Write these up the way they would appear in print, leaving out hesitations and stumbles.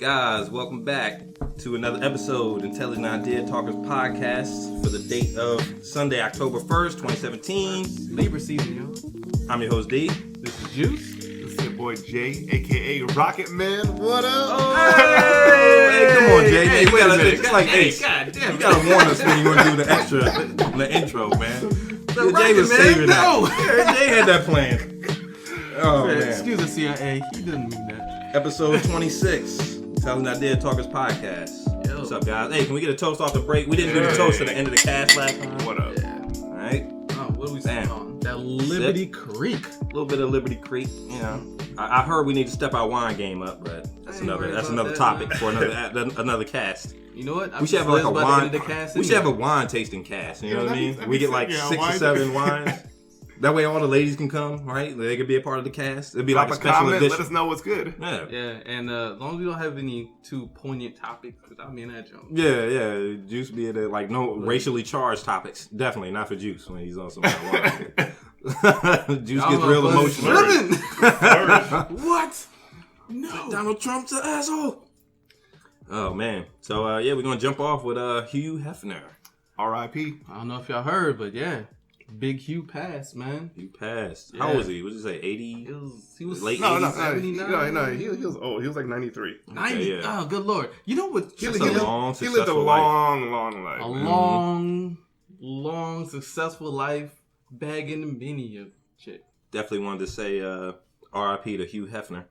Guys, welcome back to another episode Intelligent Idea Talkers podcast for the date of Sunday, October 1st, 2017. Libra season, yo. I'm your host, D. This is Juice. This is your boy Jay, a.k.a. Rocketman. What up? Oh, hey, come on, Jay. Hey, you wait a gotta, minute. it's like Ace. God damn. You gotta warn us when you want to do the intro, man. Jay was saving that. Jay had that plan. Oh, man. Excuse the CIA. He didn't mean that. Episode 26, Intelligent Idea Talkers podcast. Yo. What's up, guys? Hey, can we get a toast off the break? We didn't do the toast at the end of the cast last time. What up? Yeah. All right. Oh, what are we saying on? That Liberty Creek. A little bit of Liberty Creek, you know. I heard we need to step our wine game up, but that's another topic for another cast. You know what? We should have like a wine. We should have a wine tasting cast. You know what I mean? We get like 6 or 7 wines. That way all the ladies can come, right? They could be a part of the cast. It'd be like a special edition. Let us know what's good. Yeah. Yeah, and as long as we don't have any too poignant topics, because I mean that joke. Yeah. Juice be at like no racially charged topics. Definitely not for Juice when he's on some wine. Juice gets real emotional. What? No. Donald Trump's an asshole. Oh man. So we're gonna jump off with Hugh Hefner. R.I.P. I don't know if y'all heard, but yeah. Big Hugh passed, man. He passed. Yeah. How old was he? What did you say? 80? He was late No, 80s? 79? No, he was old. He was like 93. 90? Okay, yeah. Oh, good Lord. You know what? He lived a long, He lived a successful life. long life. A long, successful life bagging the mini of shit. Definitely wanted to say R.I.P. to Hugh Hefner.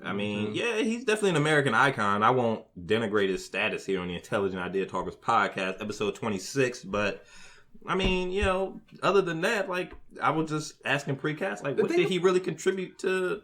I mean, yeah, he's definitely an American icon. I won't denigrate his status here on the Intelligent Idea Talkers podcast, episode 26, but I mean, you know, other than that, like, I was just asking precast, like, what did he really contribute to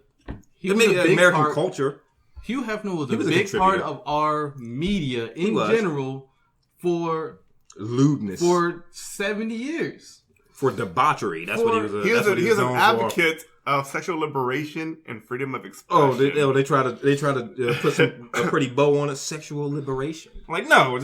American culture? Hugh Hefner was He a was a big part contributor. of our media in general for Lewdness. For 70 years. For debauchery. That's what he was. He was an advocate of sexual liberation and freedom of expression. They try to put a pretty bow on it. Sexual liberation. Like, no,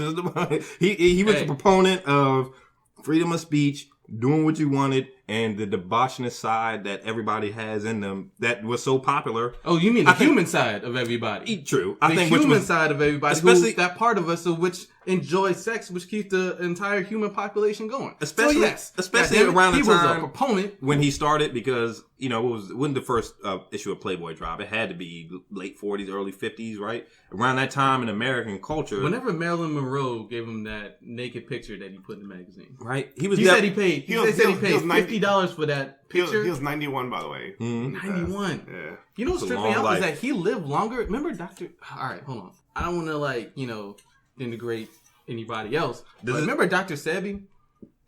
he was a proponent of freedom of speech, doing what you wanted, and the debaucheness side that everybody has in them that was so popular. Oh, you mean the human side of everybody? True. I think the human side of everybody, especially that part of us which enjoys sex, which keeps the entire human population going. Especially around the time he was a proponent when he started, because you know when the first issue of Playboy dropped, it had to be late 40s, early 50s, right? Around that time in American culture. Whenever Marilyn Monroe gave him that naked picture that he put in the magazine, right? He said he paid $50 for that picture. He was 91, by the way. 91. Yeah. You know what's tripping me out was that he lived longer. Remember Alright, hold on. I don't want to denigrate anybody else. But remember Dr. Sebi?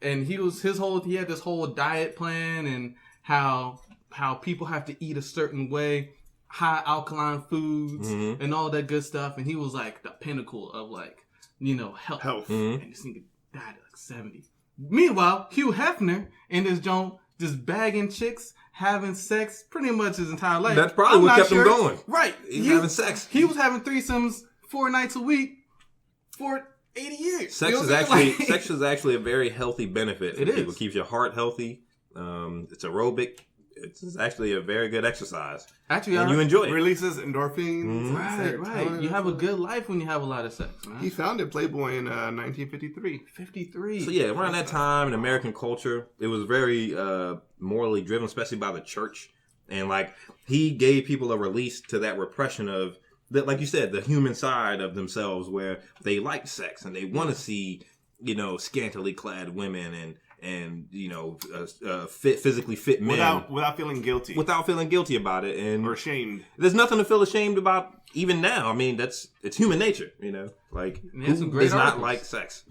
And he had this whole diet plan and how people have to eat a certain way, high alkaline foods and all that good stuff. And he was like the pinnacle of health. And this nigga died at like 70. Meanwhile, Hugh Hefner in this joint just bagging chicks, having sex pretty much his entire life. That's probably what kept him going. Right. He was having sex. He was having threesomes 4 nights a week for 80 years. Sex is actually a very healthy benefit. It is. It keeps your heart healthy. It's aerobic. It's actually a very good exercise. Actually, and you enjoy it. Releases endorphins. Right. You have a good life when you have a lot of sex, man. He founded Playboy in 1953. 53. So yeah, around that time in American culture, it was very morally driven, especially by the church. And like he gave people a release to that repression of that, like you said, the human side of themselves, where they like sex and they want to see, scantily clad women and physically fit men without feeling guilty, about it, and or ashamed. There's nothing to feel ashamed about even now. I mean, it's human nature, Like who does not like sex?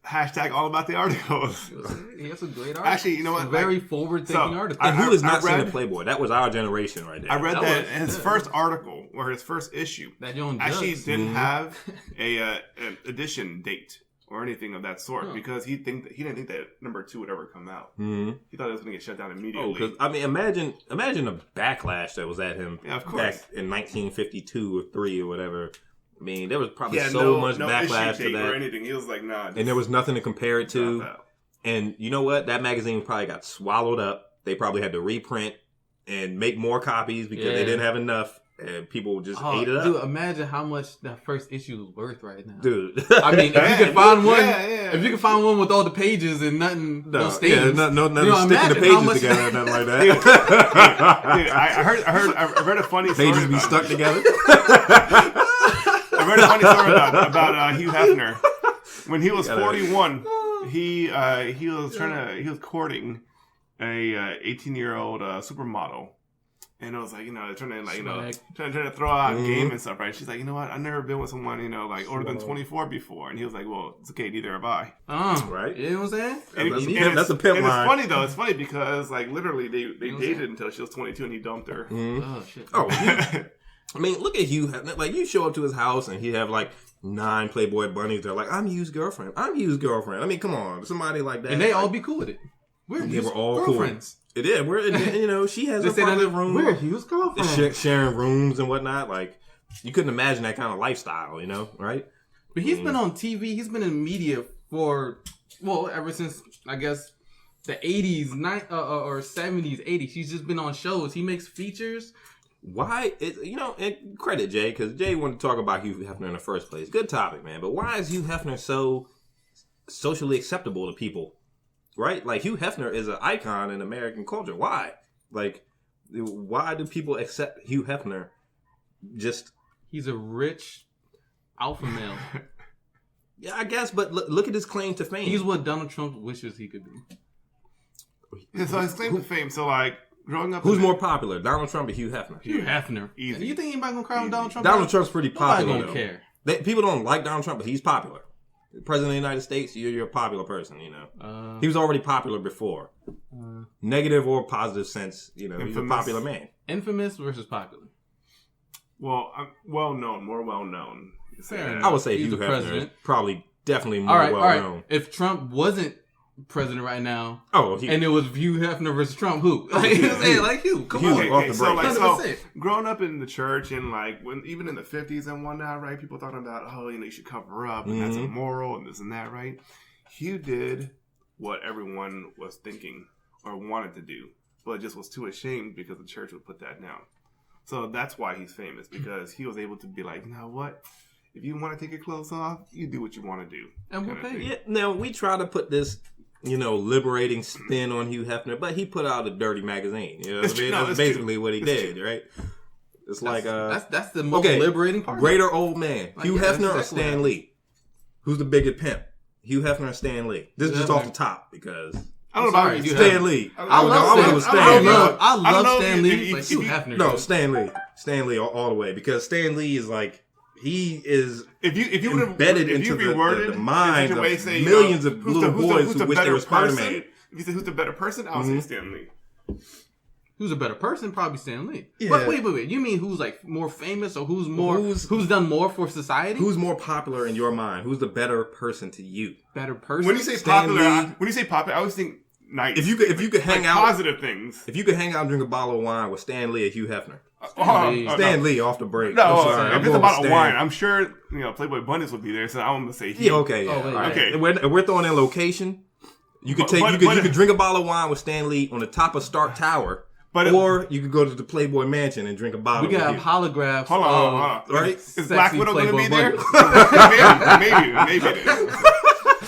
Hashtag all about the articles. He has some great articles. Actually, you know what? Very forward-thinking articles. And who has not seen the Playboy? That was our generation right there. I read that his first article or his first issue actually didn't have an edition date or anything of that sort, because he didn't think that number 2 would ever come out. He thought it was going to get shut down immediately. Because I mean, imagine the backlash that was at him of course. Back in 1952 or 3 or whatever. I mean, there was probably so much backlash to that. Or anything. He was like, nah. And there was nothing to compare it to. And you know what? That magazine probably got swallowed up. They probably had to reprint and make more copies because they didn't have enough. and people just ate it up. Dude, imagine how much that first issue is worth right now. Dude. I mean, if you could find one, if you could find one with all the pages and nothing, no stains. Yeah, no sticking the pages together or nothing like that. Dude, I read a funny story. Pages be stuck together. I read a funny story about Hugh Hefner. When he was 41, he was courting a 18-year-old supermodel. And it was like, trying to throw out game and stuff, right? She's like, you know what? I've never been with someone, older than 24 before. And he was like, well, it's okay, neither have I. Right? You know what I'm saying? That's a pimp line. It's funny, though. It's funny because, like, literally, they dated until she was 22 and he dumped her. Mm-hmm. Oh, shit. Oh, I mean, look at Hugh. Like, you show up to his house and he'd have, like, 9 Playboy bunnies. They're like, I'm Hugh's girlfriend. I mean, come on. Somebody like that. And they all be cool with it. They were all girlfriends. Cool. It is. She has a private room. We're Hugh's girlfriend. Sharing rooms and whatnot. Like, you couldn't imagine that kind of lifestyle, right? But he's been on TV. He's been in media ever since, I guess, the 80s, or 70s, 80s. He's just been on shows. He makes features. Why? And credit Jay, because Jay wanted to talk about Hugh Hefner in the first place. Good topic, man. But why is Hugh Hefner so socially acceptable to people? Right? Like, Hugh Hefner is an icon in American culture. Why? Like, why do people accept Hugh Hefner? He's a rich alpha male. Yeah, I guess, but look at his claim to fame. He's what Donald Trump wishes he could be. Yeah, so his claim to fame, so like, growing up... Who's more popular, Donald Trump or Hugh Hefner? Hugh Hefner. Easy. You think anybody gonna cry on Donald Trump? Donald Trump's pretty popular, Nobody gonna care. People don't like Donald Trump, but he's popular. President of the United States, you're a popular person, He was already popular before. Negative or positive sense, he's a popular man. Infamous versus popular. Well, more well-known. I would say Hugh Hefner is probably definitely more well-known. If Trump wasn't president right now, and it was Hugh Hefner versus Trump, who? Hugh, come on. Off the break. So growing up in the church and even in the 50s and whatnot, right? People talking about, you should cover up and that's immoral and this and that, right? Hugh did what everyone was thinking or wanted to do, but just was too ashamed because the church would put that down. So that's why he's famous, because he was able to be like, you know what? If you want to take your clothes off, you do what you want to do. And we'll pay you. Yeah, now, we try to put this liberating spin on Hugh Hefner, but he put out a dirty magazine. That's basically what he did, right? It's that's the most liberating part. Greater old man, Hugh Hefner or Stan Lee? Who's the bigger pimp? Hugh Hefner or Stan Lee? This is just off the top because I don't know about Stan Lee. I love Stan Lee, but Hugh Hefner. No, Stan Lee all the way, because Stan Lee is like. He is embedded into the mind of millions of little boys who wish they were Spider-Man. If you say who's the better person, I'll say Stan Lee. Who's a better person? Probably Stan Lee. Yeah. But wait. You mean who's more famous, or who's done more for society? Who's more popular in your mind? Who's the better person to you? Better person. When you say popular, I always think nice. If you could hang out, positive things. If you could hang out and drink a bottle of wine with Stan Lee or Hugh Hefner. Stan Lee off the break. No, if it's a bottle of wine, I'm sure Playboy Bunnies would be there. So I'm gonna say he. Yeah, okay. Okay. We're throwing in location. You could you could drink a bottle of wine with Stan Lee on the top of Stark Tower, or you could go to the Playboy Mansion and drink a bottle. We got holographs. Hold on. Right? Is Black Widow gonna be there? Maybe.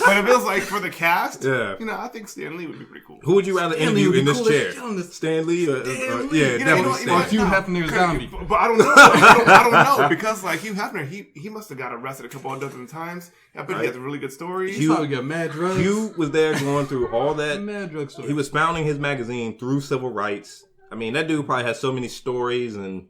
But if it was like for the cast, I think Stan Lee would be pretty cool. Who would you rather interview in this chair? Stan Lee or definitely Stan. Or Hugh Hefner zombie. But I don't know. I don't know, because Hugh Hefner, he must have got arrested a couple of dozen times. I bet he has a really good story. He probably got mad drugs. Hugh was there going through all that. Mad drug story. He was founding his magazine through civil rights. I mean, that dude probably has so many stories, and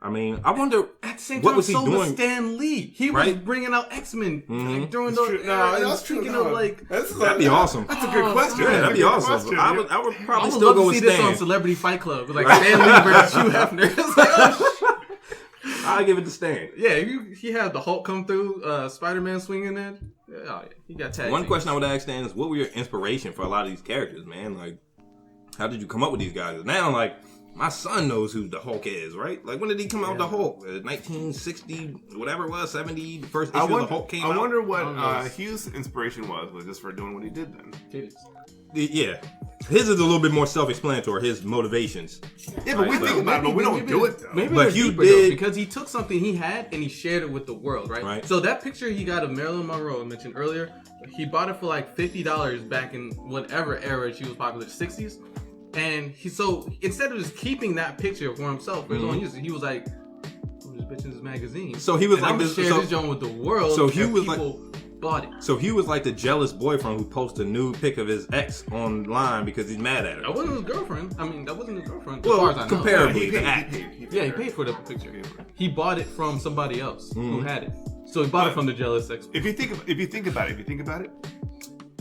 I mean, I wonder at the same time, what was he doing? Was Stan Lee. He was bringing out X-Men during those. That's true. That'd be awesome. That's a good question. Yeah, that'd be awesome. I would probably still go with Stan. This on Celebrity Fight Club, Stan Lee versus Hugh Hefner. I'll give it to Stan. Yeah, he had the Hulk come through, Spider-Man swinging that. He got tagged. One question I would ask Stan is, what were your inspiration for a lot of these characters, man? Like, how did you come up with these guys? Now, my son knows who the Hulk is, right? Like, when did he come out with the Hulk? 1960, whatever it was, 70, the first issue of the Hulk came out. I wonder what Hugh's inspiration was just for doing what he did then. Yeah. His is a little bit more self-explanatory. His motivations. Yeah, but we think about it, but we don't do it though. Maybe but you did though, because he took something he had and he shared it with the world, right? So that picture he got of Marilyn Monroe I mentioned earlier, he bought it for like $50 back in whatever era she was popular, 60s. And so instead of just keeping that picture for himself, for his own use, he was like, "I'm just bitching this magazine." So he was like, "I'm gonna share this joint with the world." So he was like. Bought it. So he was like the jealous boyfriend who posted a nude pic of his ex online because he's mad at her. That wasn't his girlfriend. I mean, that wasn't his girlfriend. Well, as far as I know. comparably, he paid for the picture. He bought it from somebody else who had it. So he bought it from the jealous ex. If you think about it, he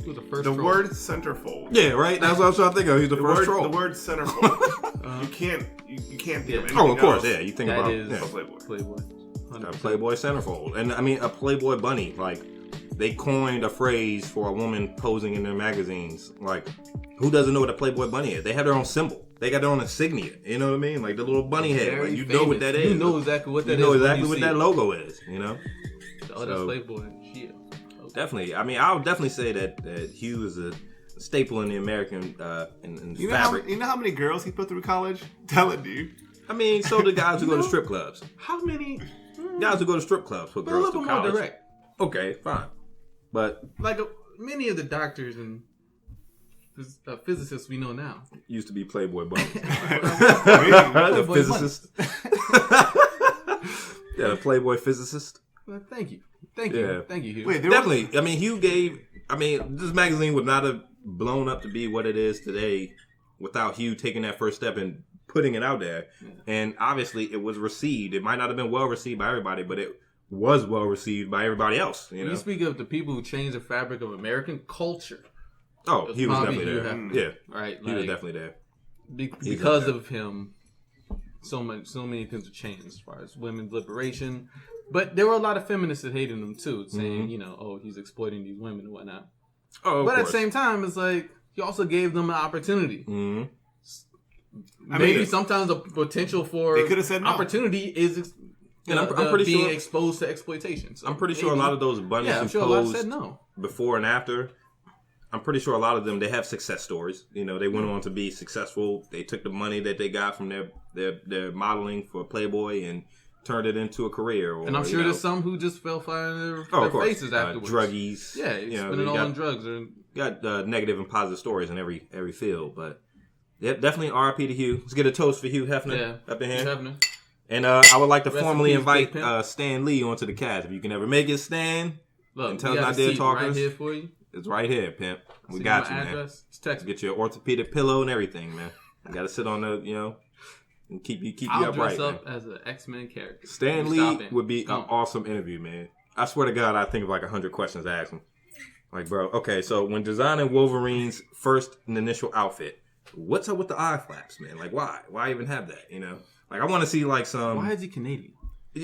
was the first. The word centerfold. Yeah, right. That's what I was trying to think of. He's the first troll. The word centerfold. You can't think of anything. Oh, of course, else. yeah. You think about Playboy. A Playboy centerfold, and I mean a Playboy bunny, like. They coined a phrase for a woman posing in their magazines. Like, who doesn't know what a Playboy bunny is? They have their own symbol. They got their own insignia. You know what I mean? Like the little bunny head. Like, you know what that is. You know exactly what that is. You know exactly what that logo is. You know? Oh, that's Playboy. Shit. Okay. Definitely. I mean, I would definitely say that Hugh is a staple in the American in fabric. You know how many girls he put through college? Tell it, dude. I mean, so do guys who go to strip clubs. How many? Guys who go to strip clubs put girls through college. A little bit more direct. Okay, fine. But like many of the doctors and physicists we know now used to be Playboy bunnies. The physicist. Yeah, the Playboy physicist. Well, thank you, Hugh. Wait, definitely. I mean, Hugh gave. I mean, this magazine would not have blown up to be what it is today without Hugh taking that first step and putting it out there. Yeah. And obviously, it was received. It might not have been well received by everybody, but it was well received by everybody else. You know? You speak of the people who changed the fabric of American culture. Oh, he was definitely there. Yeah, right. He was definitely there. Because of him, so many things have changed as far as women's liberation. But there were a lot of feminists that hated him too, saying, he's exploiting these women and whatnot. Oh, but at the same time, it's like he also gave them an opportunity. Mm-hmm. Maybe sometimes the potential for they could have said no. Opportunity is. And I'm pretty being exposed to exploitation. So I'm pretty sure a lot of those bunnies who posed said no. Before and after, I'm pretty sure a lot of them, they have success stories. You know, they went on to be successful. They took the money that they got from their modeling for Playboy and turned it into a career. And I'm sure there's some who just fell flat on their faces afterwards. Druggies. Yeah, spend it all on drugs. Got negative and positive stories in every field. But yeah, definitely RIP to Hugh. Let's get a toast for Hugh Hefner up in here. Hefner. And I would like to formally invite Stan Lee onto the cast. If you can ever make it, Stan. Look, and tell us I did talkers. Right here for you. It's right here, pimp. We got you, man. Just text. Get your orthopedic pillow and everything, man. You got to sit on the, and keep you upright. I'll dress up as an X-Men character. Stan Lee would be an awesome interview, man. I swear to God, I think of like 100 questions to ask him. Like, bro, okay, so when designing Wolverine's first and initial outfit, what's up with the eye flaps, man? Like, why? Why even have that, Like, I want to see, like, some... Why is he Canadian?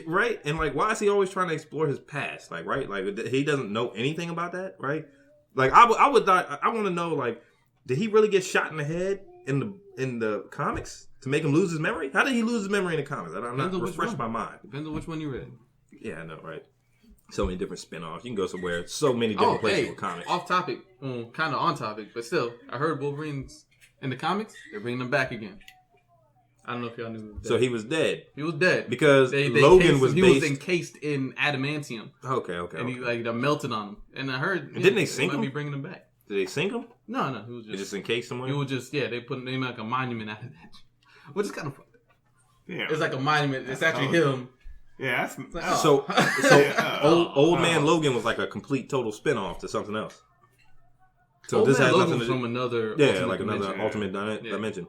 Right? And, like, why is he always trying to explore his past? Like, right? Like, he doesn't know anything about that, right? Like, I want to know, like, did he really get shot in the head in the comics to make him lose his memory? How did he lose his memory in the comics? I'm not refreshed my mind. Depends on which one you read. Yeah, I know, right? So many different spin-offs. You can go somewhere. So many different places with comics. Off topic. Kind of on topic, but still. I heard Wolverine's in the comics. They're bringing them back again. I don't know if y'all knew. So he was dead. He was dead because Logan was based. He was encased in adamantium. Okay. And he melted on him. And I heard. Didn't they sink him? Might be bringing him back. Did they sink him? No. He was just encased somewhere. He was just they put him like a monument out of that, which is kind of fun. Yeah. It's like a monument. It's actually him. Yeah. That's so old man Logan was like a complete total spinoff to something else. So this has nothing to do from another. Yeah, like another alternate dimension.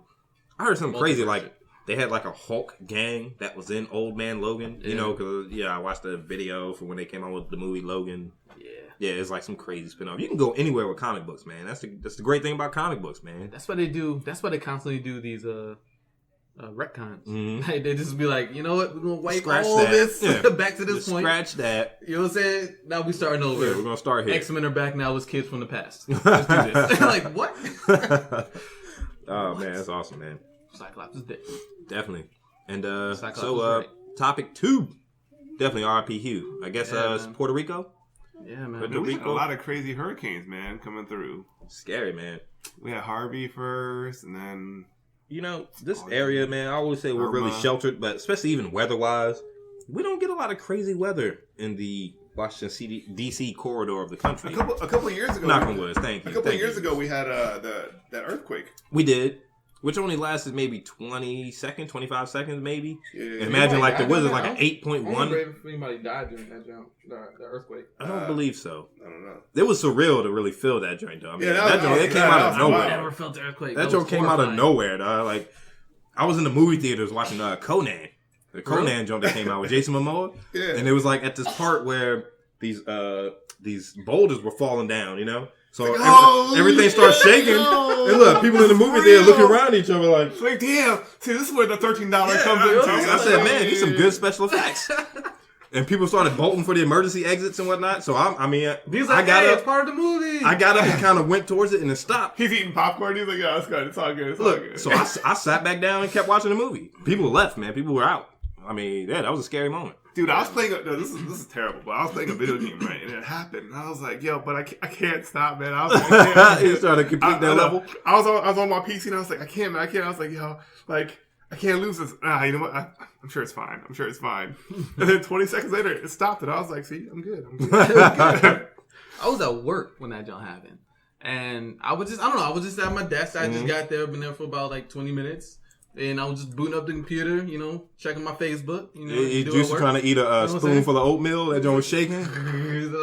I heard something crazy like. They had like a Hulk gang that was in Old Man Logan, because I watched the video for when they came out with the movie Logan. Yeah, it's like some crazy spin-off. You can go anywhere with comic books, man. That's the great thing about comic books, man. That's what they do. That's why they constantly do these retcons. Mm-hmm. Like, they just be like, you know what, we're gonna wipe all this back to this point. Scratch that. You know what I'm saying? Now we starting over. Yeah, we're gonna start here. X-Men are back now as kids from the past. Let's do this. Like what? Oh man, that's awesome, man. Cyclops is dead. Definitely. And topic 2, definitely R.I.P. Hugh. I guess it's Puerto Rico. Yeah, man. We had a lot of crazy hurricanes, man, coming through. Scary, man. We had Harvey first, and then... This area, man, I always say we're really sheltered, but especially even weather-wise, we don't get a lot of crazy weather in the Washington D.C. corridor of the country. A couple of years ago... Knock on wood, thank you. A couple of years ago, we had that earthquake. We did. Which only lasted maybe 20 seconds, 25 seconds, maybe. Yeah. Imagine like the Wizards, like an 8.1. I wonder if anybody died during that jump, the earthquake. I don't believe so. I don't know. It was surreal to really feel that joint, though. I mean, that joint came out of nowhere. I never felt the earthquake. That joint came out of nowhere, dog. Like, I was in the movie theaters watching Conan. The Conan joint that came out with Jason Momoa. Yeah. And it was like at this part where these boulders were falling down, So everything starts shaking. And look, people in the movie there looking around each other like, damn. See, this is where the $13 comes in. I said, man, these some good special effects. And people started bolting for the emergency exits and whatnot. So I got up. It's part of the movie. I got up and kind of went towards it and it stopped. He's eating popcorn. He's like, yeah, it's good. It's all good. Look, so I sat back down and kept watching the movie. People left, man. People were out. I mean, yeah, that was a scary moment. Dude, I was playing. This is terrible, but I was playing a video game, right? And it happened. And I was like, yo, but I can't stop, man. I was like, I can't. You started to complete that level? I was on my PC and I was like, I can't, man. I can't. I was like, yo, like, I can't lose this. You know what? I'm sure it's fine. And then 20 seconds later, it stopped. And I was like, see, I'm good. I was at work when that jump happened. And I was just at my desk. I just got there, been there for about like 20 minutes. And I was just booting up the computer, checking my Facebook. You trying to eat a spoonful of oatmeal that joint was shaking?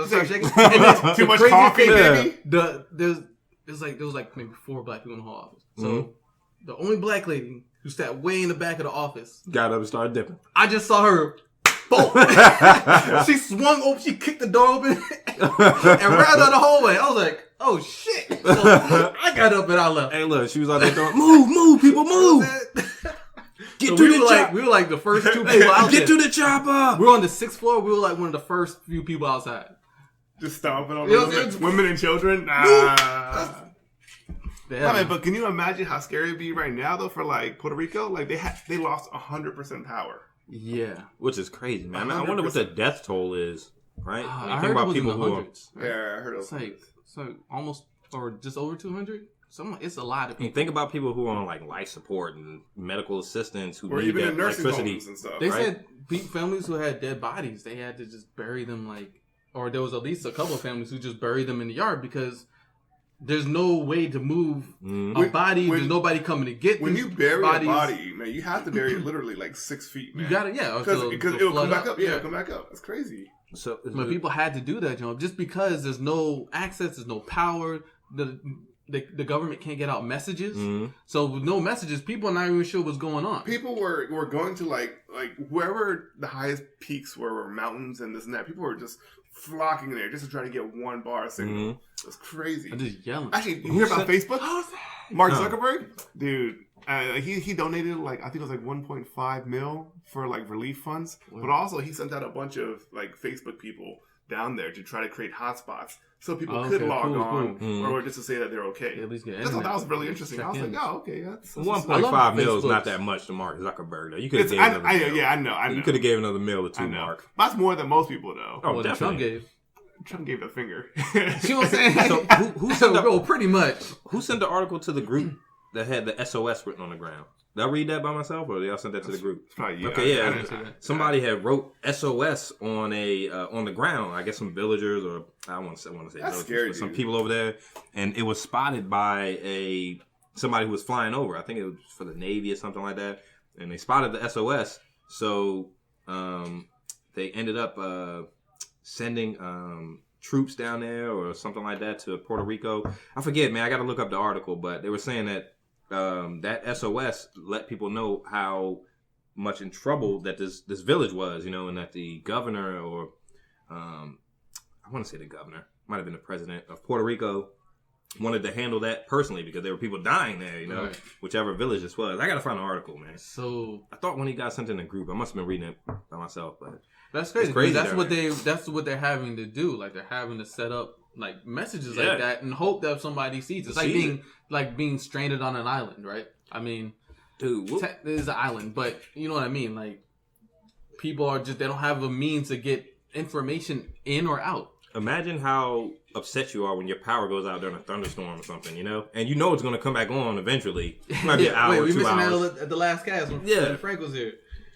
Start shaking. And too much coffee, baby. There was like maybe 4 black people in the whole office. So the only black lady who sat way in the back of the office got up and started dipping. I just saw her. Boom! She swung open. She kicked the door open and ran down the hallway. I was like, "Oh shit!" So I got up and I left. Hey, look, she was out there throwing, "Move, people, move! Get to the chopper!" We were like the first 2 people out there. Get to the chopper! We were on the 6th floor. We were like one of the first few people outside. Just stomping on women and children. Nah. But can you imagine how scary it'd be right now though for like Puerto Rico? Like they lost 100% power. Yeah, which is crazy, man. I wonder what the death toll is, right? I heard about people in the hundreds. Right? Yeah, I heard it's like almost or just over 200. It's a lot of people. And think about people who are on like life support and medical assistance who or need even that in nursing electricity homes and stuff. They right? said families who had dead bodies, they had to just bury them or there was at least a couple of families who just buried them in the yard because there's no way to move a body. There's nobody coming to get when you bury bodies. A body, man. You have to bury it literally like 6 feet, man. You got it, because it'll come back up. Yeah, it'll come back up. That's crazy. So, but people had to do that, just because there's no access, there's no power. The government can't get out messages. So with no messages, people are not even sure what's going on. People were going to like wherever the highest peaks were mountains and this and that. People were just flocking there just to try to get one bar signal. That's crazy. I'm just yelling. Actually, you hear about Facebook? Mark Zuckerberg? Dude, he donated like, I think it was like 1.5 mil for like relief funds. Wow. But also he sent out a bunch of like Facebook people down there to try to create hotspots so people could log on or just to say that they're okay. At least get I thought that was really interesting. I was like, oh, okay. That's 1.5 mil is not that much to Mark Zuckerberg, though. You could have gave another mil. Yeah, I know. You could have gave another mil or 2, Mark. That's more than most people, though. Oh, definitely. Trump gave the finger. See what I'm saying? So who sent pretty much. Who sent the article to the group that had the SOS written on the ground? Did I read that by myself, or did y'all send that to the group? Probably you. Okay, yeah. Somebody had wrote SOS on on the ground. I guess some villagers, or I want to say villagers, but some people over there, and it was spotted by somebody who was flying over. I think it was for the Navy or something like that, and they spotted the SOS. So they ended up sending troops down there or something like that to Puerto Rico. I forget, man. I got to look up the article, but they were saying that that SOS let people know how much in trouble that this village was, and that the governor or I want to say the governor, might have been the president of Puerto Rico, wanted to handle that personally because there were people dying there, right. Whichever village this was. I got to find an article, man. So I thought when he got sent in a group, I must have been reading it by myself, but that's crazy. That's what they're having to do. Like they're having to set up like messages like that and hope that somebody sees it. It's like being stranded on an island, right? I mean, dude, it is an island, but you know what I mean. Like people are they don't have a means to get information in or out. Imagine how upset you are when your power goes out during a thunderstorm or something, you know? And you know it's going to come back on eventually. It might be an hour, 2 hours. We mentioned that at the last cast when Frank was here.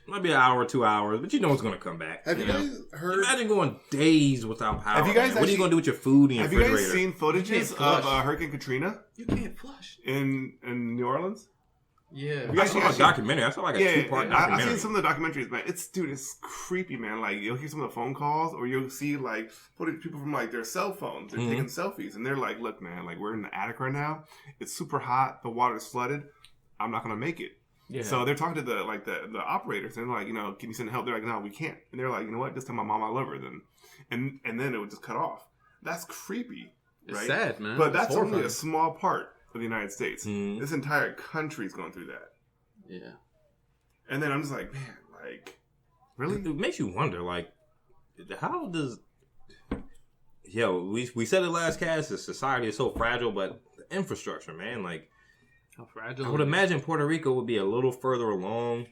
Might be an hour or 2 hours, but you know it's going to come back. Have you guys heard? Imagine going days without power. Have you guys what are you going to do with your food in your refrigerator? Have you guys seen footages of Hurricane Katrina? You can't flush. In New Orleans? Yeah. I saw a documentary. I saw like a 2-part documentary. I've seen some of the documentaries, man. It's creepy, man. Like, you'll hear some of the phone calls, or you'll see, like, people from, like, their cell phones. They're taking selfies, and they're like, look, man, like, we're in the attic right now. It's super hot. The water's flooded. I'm not going to make it. Yeah. So they're talking to the operators, and they're like, you know, can you send help? They're like, no, we can't. And they're like, you know what? Just tell my mom I love her then. And then it would just cut off. That's creepy, right? It's sad, man. But that's only a small part of the United States. This entire country's going through that. Yeah. And then I'm just like, man, like, really? It makes you wonder, like, how does... we said it last cast, the society is so fragile, but the infrastructure, man, like... How fragile? I would imagine Puerto Rico would be a little further along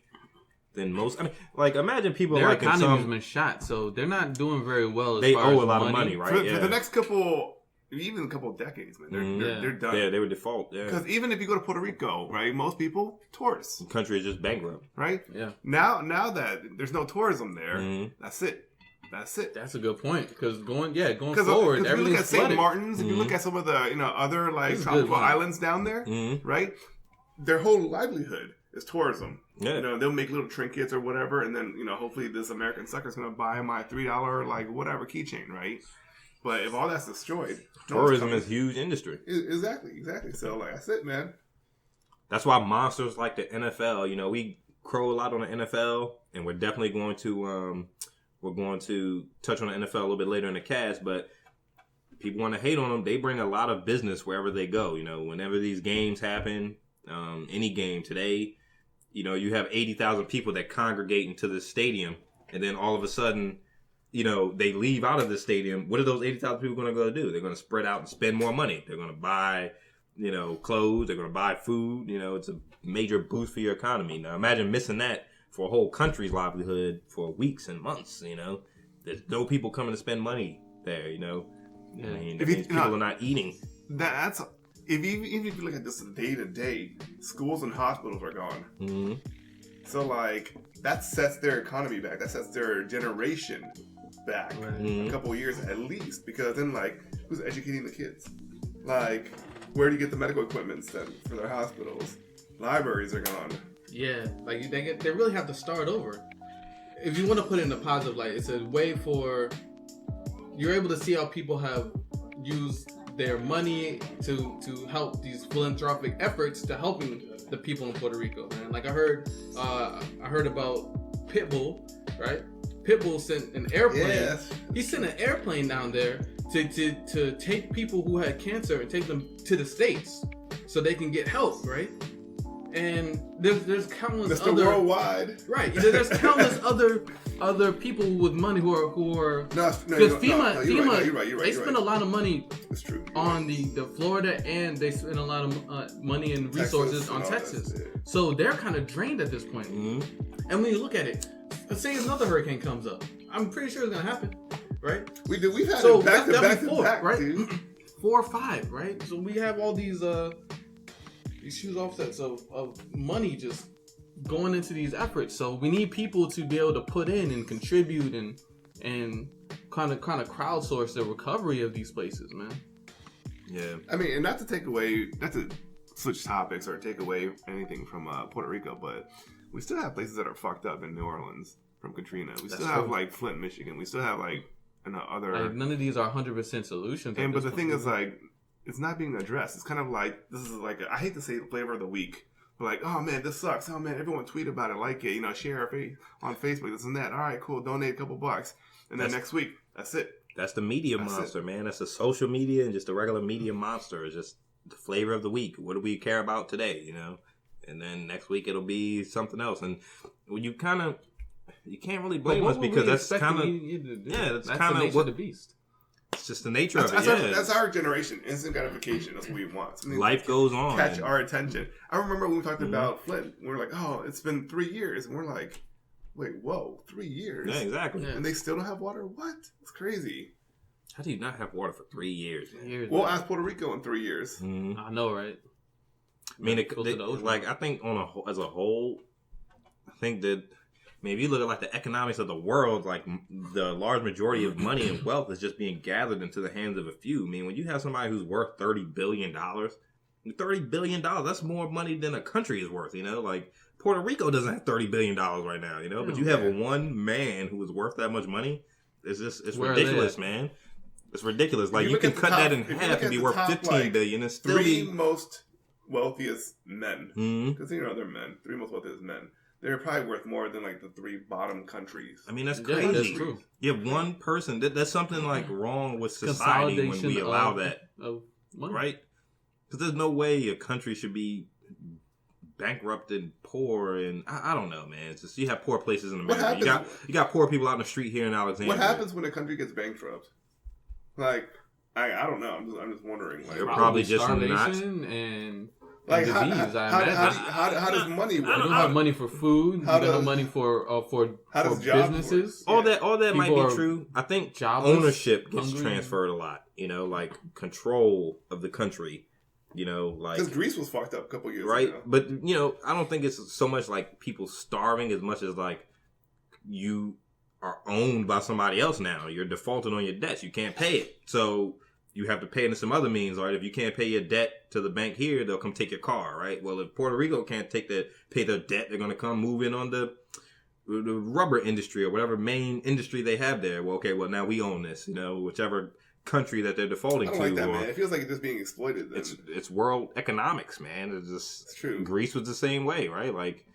than most. I mean, like, imagine people their like economy's been shot, so they're not doing very well. They owe a lot of money, right? For the next couple, even a couple decades, man, they're done. Yeah, they would default. Yeah, because even if you go to Puerto Rico, right, most people tourists. The country is just bankrupt, right? Yeah. Now that there's no tourism there, that's it. That's it. That's a good point. Because going forward, if you look at St. Martin's, if Mm-hmm. you look at some of the other like tropical islands down there, right, their whole livelihood is tourism. Yeah. You know, they'll make little trinkets or whatever, and then hopefully this American sucker's gonna buy my $3 like whatever keychain, right? But if all that's destroyed, tourism is a huge industry. Exactly. So like that's it, man. That's why monsters like the NFL. You know, we crow a lot on the NFL, and we're definitely going to. We're going to touch on the NFL a little bit later in the cast, but people want to hate on them. They bring a lot of business wherever they go. You know, whenever these games happen, any game today, you have 80,000 people that congregate into the stadium, and then all of a sudden, they leave out of the stadium. What are those 80,000 people going to go do? They're going to spread out and spend more money. They're going to buy, clothes. They're going to buy food. It's a major boost for your economy. Now, imagine missing that for a whole country's livelihood for weeks and months, There's no people coming to spend money there, Yeah. I mean, people are not eating. That's even if you look at this day to day, schools and hospitals are gone. Mm-hmm. So like that sets their economy back. That sets their generation back a couple of years at least. Because then like who's educating the kids? Like where do you get the medical equipment then for their hospitals? Libraries are gone. Yeah, like they really have to start over. If you want to put it in a positive light, it's a way for you're able to see how people have used their money to help these philanthropic efforts to helping the people in Puerto Rico. Man, like I heard about Pitbull, right? Pitbull sent an airplane. Yes. He sent an airplane down there to take people who had cancer and take them to the States so they can get help, right? And there's countless other worldwide, right? There's countless other people with money who are because FEMA you're right. They spend a lot of money true. On the Florida, and they spend a lot of money and resources on Texas. Yeah. So they're kind of drained at this point. Mm-hmm. And when you look at it, let's say another hurricane comes up, I'm pretty sure it's gonna happen, right? We've had it back to back, right? Dude. 4 or 5, right? So we have all these huge offsets of money just going into these efforts. So we need people to be able to put in and contribute and kind of crowdsource the recovery of these places, man. Yeah. I mean, and not to switch topics or take away anything from Puerto Rico, but we still have places that are fucked up in New Orleans from Katrina. We still have like Flint, Michigan. We still have like other. Like, none of these are 100% solutions. But the thing is, like, it's not being addressed. It's kind of like this is like I hate to say flavor of the week, but like, oh man, this sucks. Oh man, everyone tweet about it, like it, share on Facebook, this and that. All right, cool. Donate a couple bucks, and then next week, that's it. That's the media monster, man. That's the social media and just the regular media monster. It's just the flavor of the week. What do we care about today? And then next week it'll be something else. And you can't really blame us because that's kind of that's kind of what the beast. It's just the nature of it. That's our generation. Instant gratification. That's what we want. Life goes on. Catch our attention. I remember when we talked about Flint. We were like, oh, it's been 3 years. And we're like, wait, whoa, 3 years? Yeah, exactly. And they still don't have water? What? It's crazy. How do you not have water for 3 years? We'll ask Puerto Rico in 3 years. Mm-hmm. I know, right? I mean, I think as a whole, I think that if you look at like the economics of the world, like the large majority of money and wealth is just being gathered into the hands of a few. I mean, when you have somebody who's worth $30 billion, that's more money than a country is worth, like Puerto Rico doesn't have $30 billion right now, but you have one man who is worth that much money. It's ridiculous, man. It's ridiculous. Like you can cut that in half and be worth $15 billion and still be most wealthiest men. Because they're men. 3 most wealthiest men. They're probably worth more than like the 3 bottom countries. I mean, that's crazy. Yeah, that's true. You have one person. That's something like wrong with society when we allow that, right? Because there's no way a country should be bankrupt and poor, and I don't know, man. It's just you have poor places in America. You got poor people out in the street here in Alexandria. What happens when a country gets bankrupt? Like I don't know. I'm just wondering. Like, they're probably just starvation and like disease. How does money work? You don't have money for food. You don't have money for businesses. All that might be true. I think ownership gets transferred a lot. Like control of the country. Like because Greece was fucked up a couple years ago. But I don't think it's so much like people starving as much as like you are owned by somebody else now. You're defaulted on your debts. You can't pay it, so you have to pay into some other means, right? If you can't pay your debt to the bank here, they'll come take your car, right? Well, if Puerto Rico can't pay their debt, they're going to come move in on the rubber industry or whatever main industry they have there. Well, okay, now we own this, whichever country that they're defaulting to. I don't like that, man. It feels like it's just being exploited. Then. It's world economics, man. It's true. Greece was the same way, right? Like,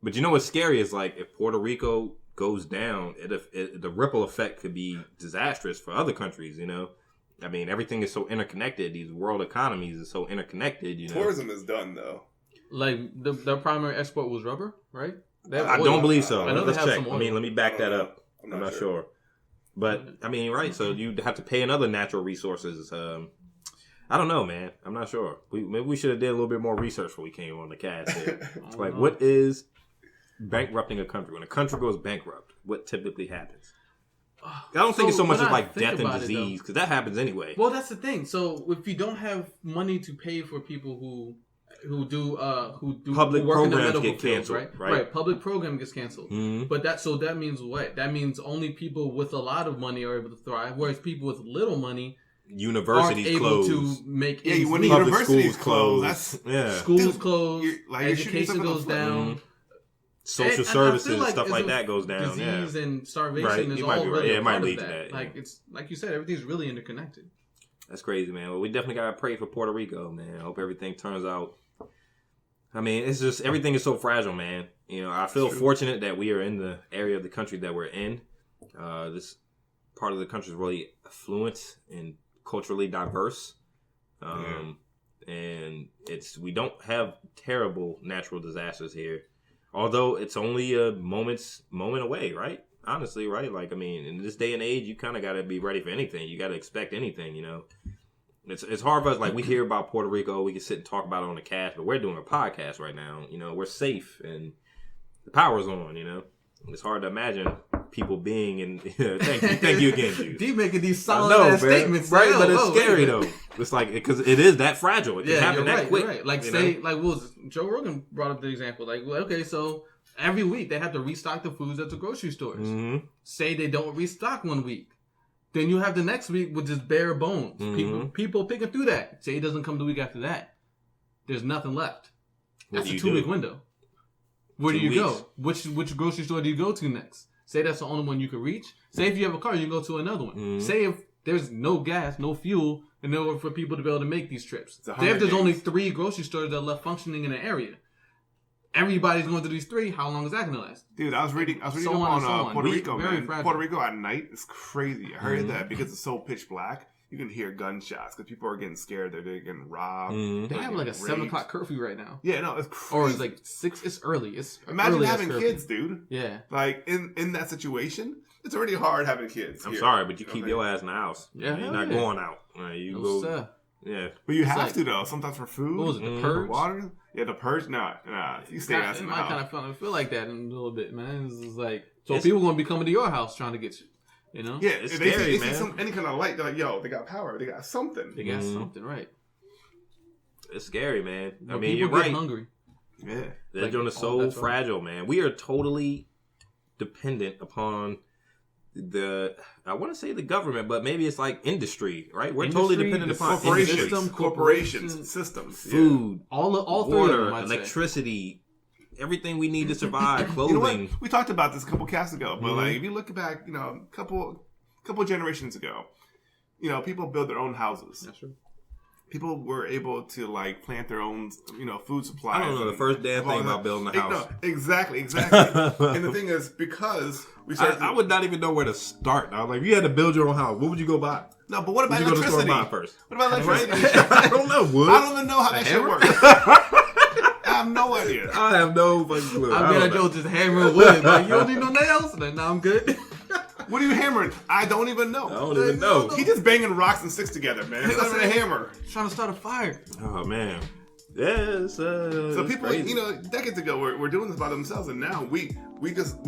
but what's scary is like if Puerto Rico goes down, the ripple effect could be disastrous for other countries. I mean, everything is so interconnected. These world economies are so interconnected. Tourism is done though. Like their primary export was rubber, right? I don't believe so. Let's check. Let me back that up. I'm not sure. But I mean, right? So you have to pay in other natural resources. I don't know, man. I'm not sure. Maybe we should have did a little bit more research before we came on the cast. Like, what is bankrupting a country? When a country goes bankrupt, what typically happens? I don't think it's so much as like death and disease, because that happens anyway. Well, that's the thing. So if you don't have money to pay for people who do public work programs in the medical get fields, canceled, right? Public program gets canceled. Mm-hmm. But that means what? That means only people with a lot of money are able to thrive, whereas people with little money universities aren't close. Able to make when the universities close. Schools close. Education goes down. Mm-hmm. Social services, like stuff like that goes down. Disease and starvation is all really it might lead to that. Like it's like you said, everything's really interconnected. That's crazy, man. Well, we definitely gotta pray for Puerto Rico, man. I hope everything turns out. I mean, it's just everything is so fragile, man. I feel fortunate that we are in the area of the country that we're in. This part of the country is really affluent and culturally diverse, and we don't have terrible natural disasters here. Although it's only a moment away, right? Honestly, right? Like, I mean, in this day and age, you kind of got to be ready for anything. You got to expect anything, It's hard for us. Like, we hear about Puerto Rico. We can sit and talk about it on the cast, but we're doing a podcast right now. We're safe and the power's on, It's hard to imagine people being in... Thank you again, dude. Keep making these solid statements. Right? But it's scary, though. It's like, because it is that fragile. It can happen that quick. Right. Like, Joe Rogan brought up the example. Like, well, okay, so every week they have to restock the foods at the grocery stores. Mm-hmm. Say they don't restock one week. Then you have the next week with just bare bones. Mm-hmm. People picking through that. Say it doesn't come the week after that. There's nothing left. That's a 2-week window. Where do you go? Which grocery store do you go to next? Say that's the only one you can reach. Say if you have a car, you can go to another one. Mm-hmm. Say if there's no gas, no fuel, in order for people to be able to make these trips. Say if there's only 3 grocery stores that are left functioning in an area. Everybody's going to these 3. How long is that going to last? Dude, I was reading up on Puerto Rico, man. Puerto Rico at night is crazy. I heard that because it's so pitch black, you can hear gunshots because people are getting scared. They're getting robbed. They have like a 7 o'clock curfew right now. Yeah, no, it's crazy. Or it's like 6. It's early. Imagine having kids, dude. Yeah. Like in that situation, it's already hard having kids. I'm sorry, but you keep your ass in the house. Yeah, you're not going out. You go. Yeah, but you have to though. Sometimes for food. What was it? The Purge? Water. Yeah, the Purge. Nah. You stay ass in the house. It might kind of feel like that in a little bit, man. It's like people gonna be coming to your house trying to get you. You know? Yeah, it's if scary, they man. see any kind of light, they're like, yo, they got power. They got something. They got something, right. It's scary, man. When I mean, you're people get right. hungry. Yeah. That joint is so fragile, man. We are totally dependent upon I want to say the government, but maybe it's like industry, right? We're totally dependent upon corporations, systems, food, all water, three of them, electricity, everything we need to survive, clothing. You know what? We talked about this a couple casts ago, but like if you look back, a couple generations ago, people build their own houses. That's true. People were able to like plant their own, food supplies. I don't know the first damn thing about building a house. No, exactly. And the thing is, because we started, I would not even know where to start. I was like, if you had to build your own house, what would you go buy? No, but what about Would you go to the electricity? store and buy first? What about electricity? I don't know. Wood? I don't even know how that shit works. I have no idea. I have no fucking clue. I mean, I don't just hammer wood. Like, you don't need no nails? Then I'm good. What are you hammering? I don't even know. I don't even know. He just banging rocks and sticks together, man. It's not even a hammer. Trying to start a fire. Oh man, yeah. So people, crazy. decades ago, were doing this by themselves, and now we just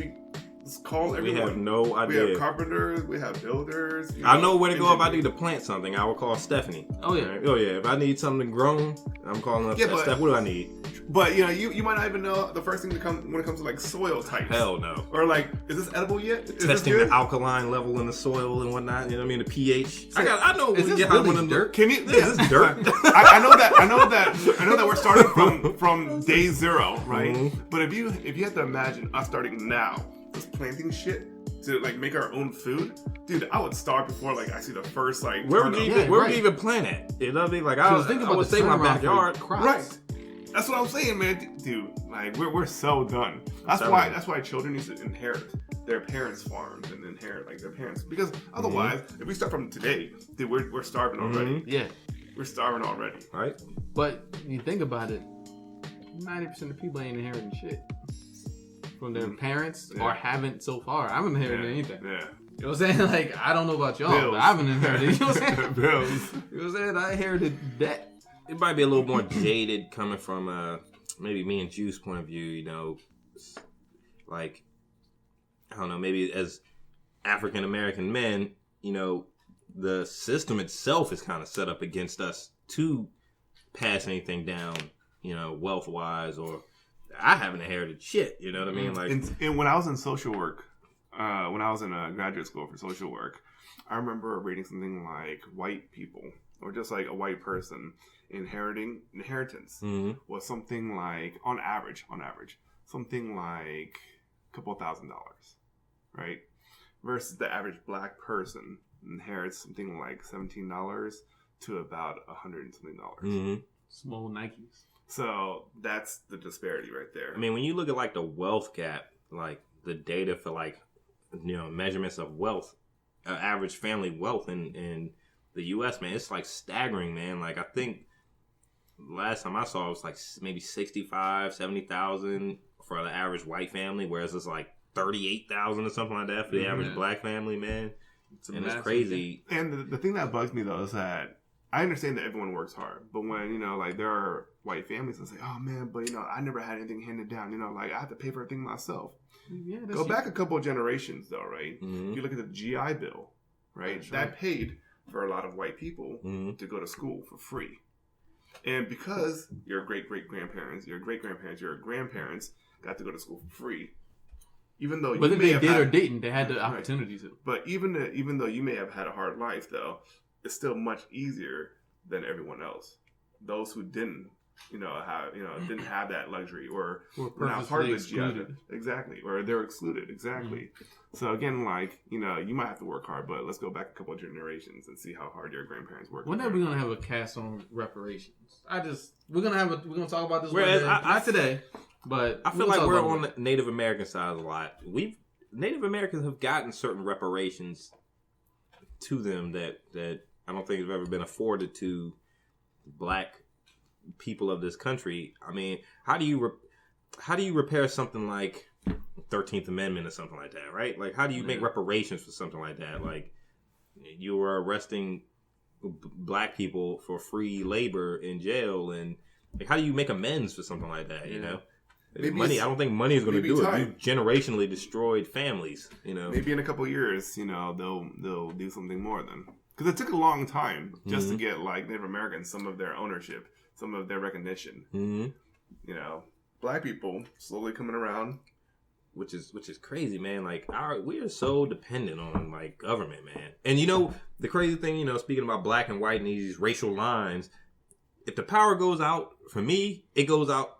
call everyone. We have no idea. We have carpenters. We have builders. I know where to go if I need to plant something. I will call Stephanie. Oh yeah. Right? Oh yeah. If I need something grown, I'm calling up Steph. What do I need? But you might not even know the first thing to come when it comes to like soil types. Hell no. Or like, is this edible yet? Is Testing the alkaline level in the soil and whatnot. You know what I mean? The pH. I know. Is this get really one of them dirt? Can you? Is this dirt? I know that we're starting from day zero, right? Mm-hmm. But if you have to imagine us starting now, just planting shit to like make our own food, dude, I would start before like I see the first like. Where would we even plant at? You know what I mean? Like I would say my backyard. Right. That's what I'm saying, man. Dude, like we're so done. That's why children used to inherit their parents' farms and inherit like their parents, because otherwise, if we start from today, dude, we're starving already. Yeah. We're starving already. Right. But you think about it, 90% of people ain't inheriting shit from their parents or haven't so far. I haven't inherited anything. Yeah. You know what I'm saying? Like, I don't know about y'all, Bills. but I haven't inherited. You know what I'm saying? Bills. You know what I'm saying? I inherited debt. It might be a little more jaded coming from maybe me and Juice's point of view. Like I don't know, maybe as African American men, the system itself is kind of set up against us to pass anything down, wealth wise, or I haven't inherited shit. You know what I mean? Like, and when I was in social work, when I was in a graduate school for social work, I remember reading something like white people, or just like a white person, inheritance was something like on average, something like a couple $1,000, right? Versus the average black person inherits something like $17 to about $100 and something. Small Nikes. So that's the disparity right there. I mean, when you look at like the wealth gap, like the data for like measurements of wealth, average family wealth in the U.S., man, it's like staggering, man. Like I think last time I saw it was like maybe 65, 70,000 for the average white family, whereas it's like 38,000 or something like that for the average black family, man. It's crazy. And the thing that bugs me though is that I understand that everyone works hard, but when like there are white families that say, "Oh man, but I never had anything handed down. Like I have to pay for everything myself." Yeah, go back a couple of generations though, right? You look at the GI Bill, right? That paid for a lot of white people to go to school for free. And because your great-great-grandparents, your great-grandparents, your grandparents got to go to school for free, even though they did or didn't, they had the opportunity to. But even though you may have had a hard life, though, it's still much easier than everyone else. Those who didn't, didn't have that luxury, or were not part of the GI. Exactly, or they're excluded. Exactly. So again, like you might have to work hard, but let's go back a couple of generations and see how hard your grandparents worked. When are we gonna have a cast on reparations? We're gonna talk about this. Not today, but I feel like we're on the Native American side a lot. Native Americans have gotten certain reparations to them that I don't think have ever been afforded to black people of this country. I mean, how do you repair something like 13th Amendment or something like that, right? Like, how do you make reparations for something like that? Like, you were arresting black people for free labor in jail, and like, how do you make amends for something like that? You know, Money. I don't think money is going to do it. You generationally destroyed families. Maybe in a couple of years, they'll do something more then. Because it took a long time just to get like Native Americans some of their ownership, some of their recognition. Mm-hmm. Black people slowly coming around. Which is crazy, man. Like we are so dependent on like government, man. And the crazy thing, speaking about black and white and these racial lines, if the power goes out for me, it goes out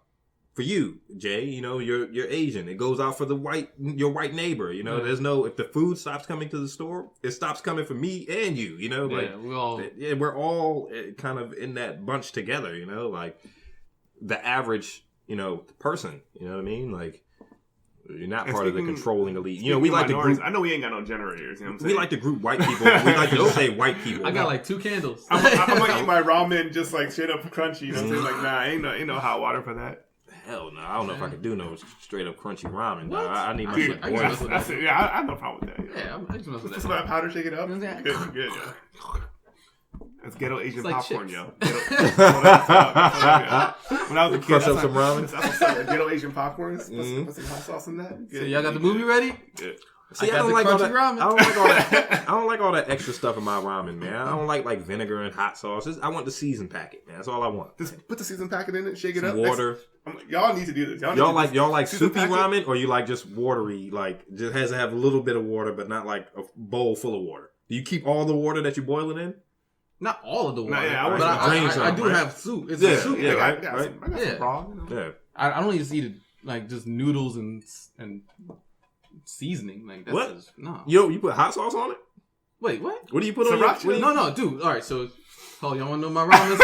for you, Jay. You're Asian. It goes out for your white neighbor. There's no, if the food stops coming to the store, it stops coming for me and you. We're all kind of in that bunch together. Like the average person. You know what I mean? Like. You're not part of the controlling elite. We like to group. I know we ain't got no generators. You know what I'm saying? We like to group white people. We like to say white people. I got like 2 candles. I'm gonna eat my ramen just like straight up crunchy. You know what I'm saying? Like, nah, ain't no hot water for that. Hell no. I don't know if I could do no straight up crunchy ramen. I need my shit boiled. I have no problem with that. Yeah, I just mess with that. Just about powder, shake it up. Good, yeah. That's ghetto Asian popcorn, yo. When I was a kid, crush up some ramen. That's ghetto Asian popcorn. Put some hot sauce in that. So y'all got the movie ready? Yeah. See, I don't like all that. Ramen. I don't like all that extra stuff in my ramen, man. I don't like vinegar and hot sauce. I want the seasoned packet, man. That's all I want. Just put the seasoned packet in it, shake it up. Water. Y'all need to do this. Y'all like soupy ramen, or you like just watery? Like just has to have a little bit of water, but not like a bowl full of water. Do you keep all the water that you boil it in? Not all of the water, but I do have soup. It's a soup. Yeah, I got some prawn. Yeah. I don't just eat it like just noodles and seasoning. Like that's what? Just, no. You put hot sauce on it? Wait, what? What do you put on it? No, dude. All right, so y'all want to know my ramen?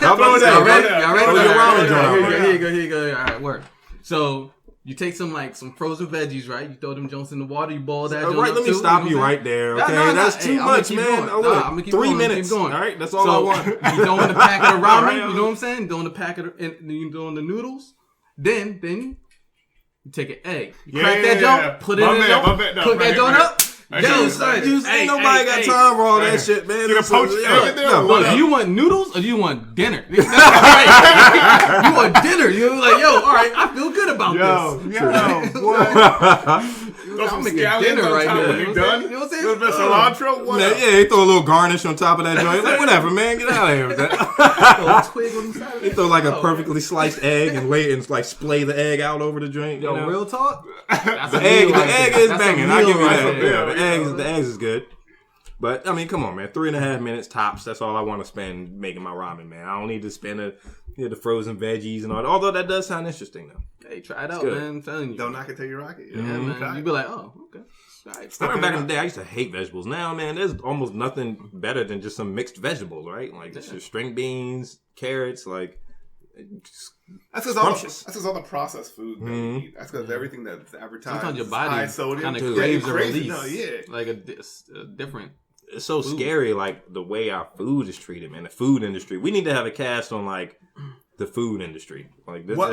Y'all ready? Your ramen jar. Here you go. All right, work. So. You take some frozen veggies, right? You throw them joints in the water. You boil that. Right, let me stop you right there. Okay, that's too much, man. I'm gonna keep 3 minutes. All right, that's all I want. You throw in the packet of ramen. You know what I'm saying? Throw in the packet, you throw in the noodles. Then you take an egg. You crack that joint. Put it in there. Cook that joint up. Ain't nobody got time for all that shit, man. You do you want noodles or do you want dinner? You want dinner. You're like, all right, I feel good about this. I'm making dinner right now. You done? You know what I'm saying? A little bit of cilantro? Yeah, he throw a little garnish on top of that joint. Like, whatever, man. Get out of here with that. He throw like a perfectly sliced egg and splay the egg out over the joint. Yo, real talk? The egg is banging. I'll give you that. The eggs is good. But, I mean, come on, man. 3.5 minutes tops. That's all I want to spend making my ramen, man. I don't need to spend the frozen veggies and all that. Although that does sound interesting, though. Hey, try it out, man. I'm telling you. Don't knock it till you rock it. Yeah, man. You be like, oh, okay. Right. Back in the day, I used to hate vegetables. Now, man, there's almost nothing better than just some mixed vegetables, right? Like just string beans, carrots, like... That's because all the processed food that we eat. That's because everything that's advertised. Sometimes your body kind of craves a release. Like a different. It's so scary, like the way our food is treated, man. The food industry. We need to have a cast on like the food industry. Like this, what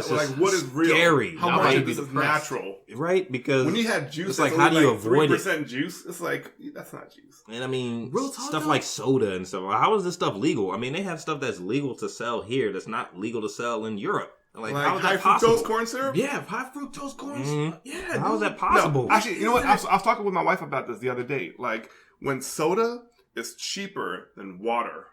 is real? Scary. How much of this is natural? Right? Because when you have juice, it's like how do you avoid 3% juice? It's like that's not juice. And I mean, stuff like soda and stuff. How is this stuff legal? I mean, they have stuff that's legal to sell here that's not legal to sell in Europe. Like how is that possible? Fructose corn syrup? Yeah, high fructose corn syrup. Yeah, how is that possible? No, actually, you know what? I was talking with my wife about this the other day. Like when soda is cheaper than water,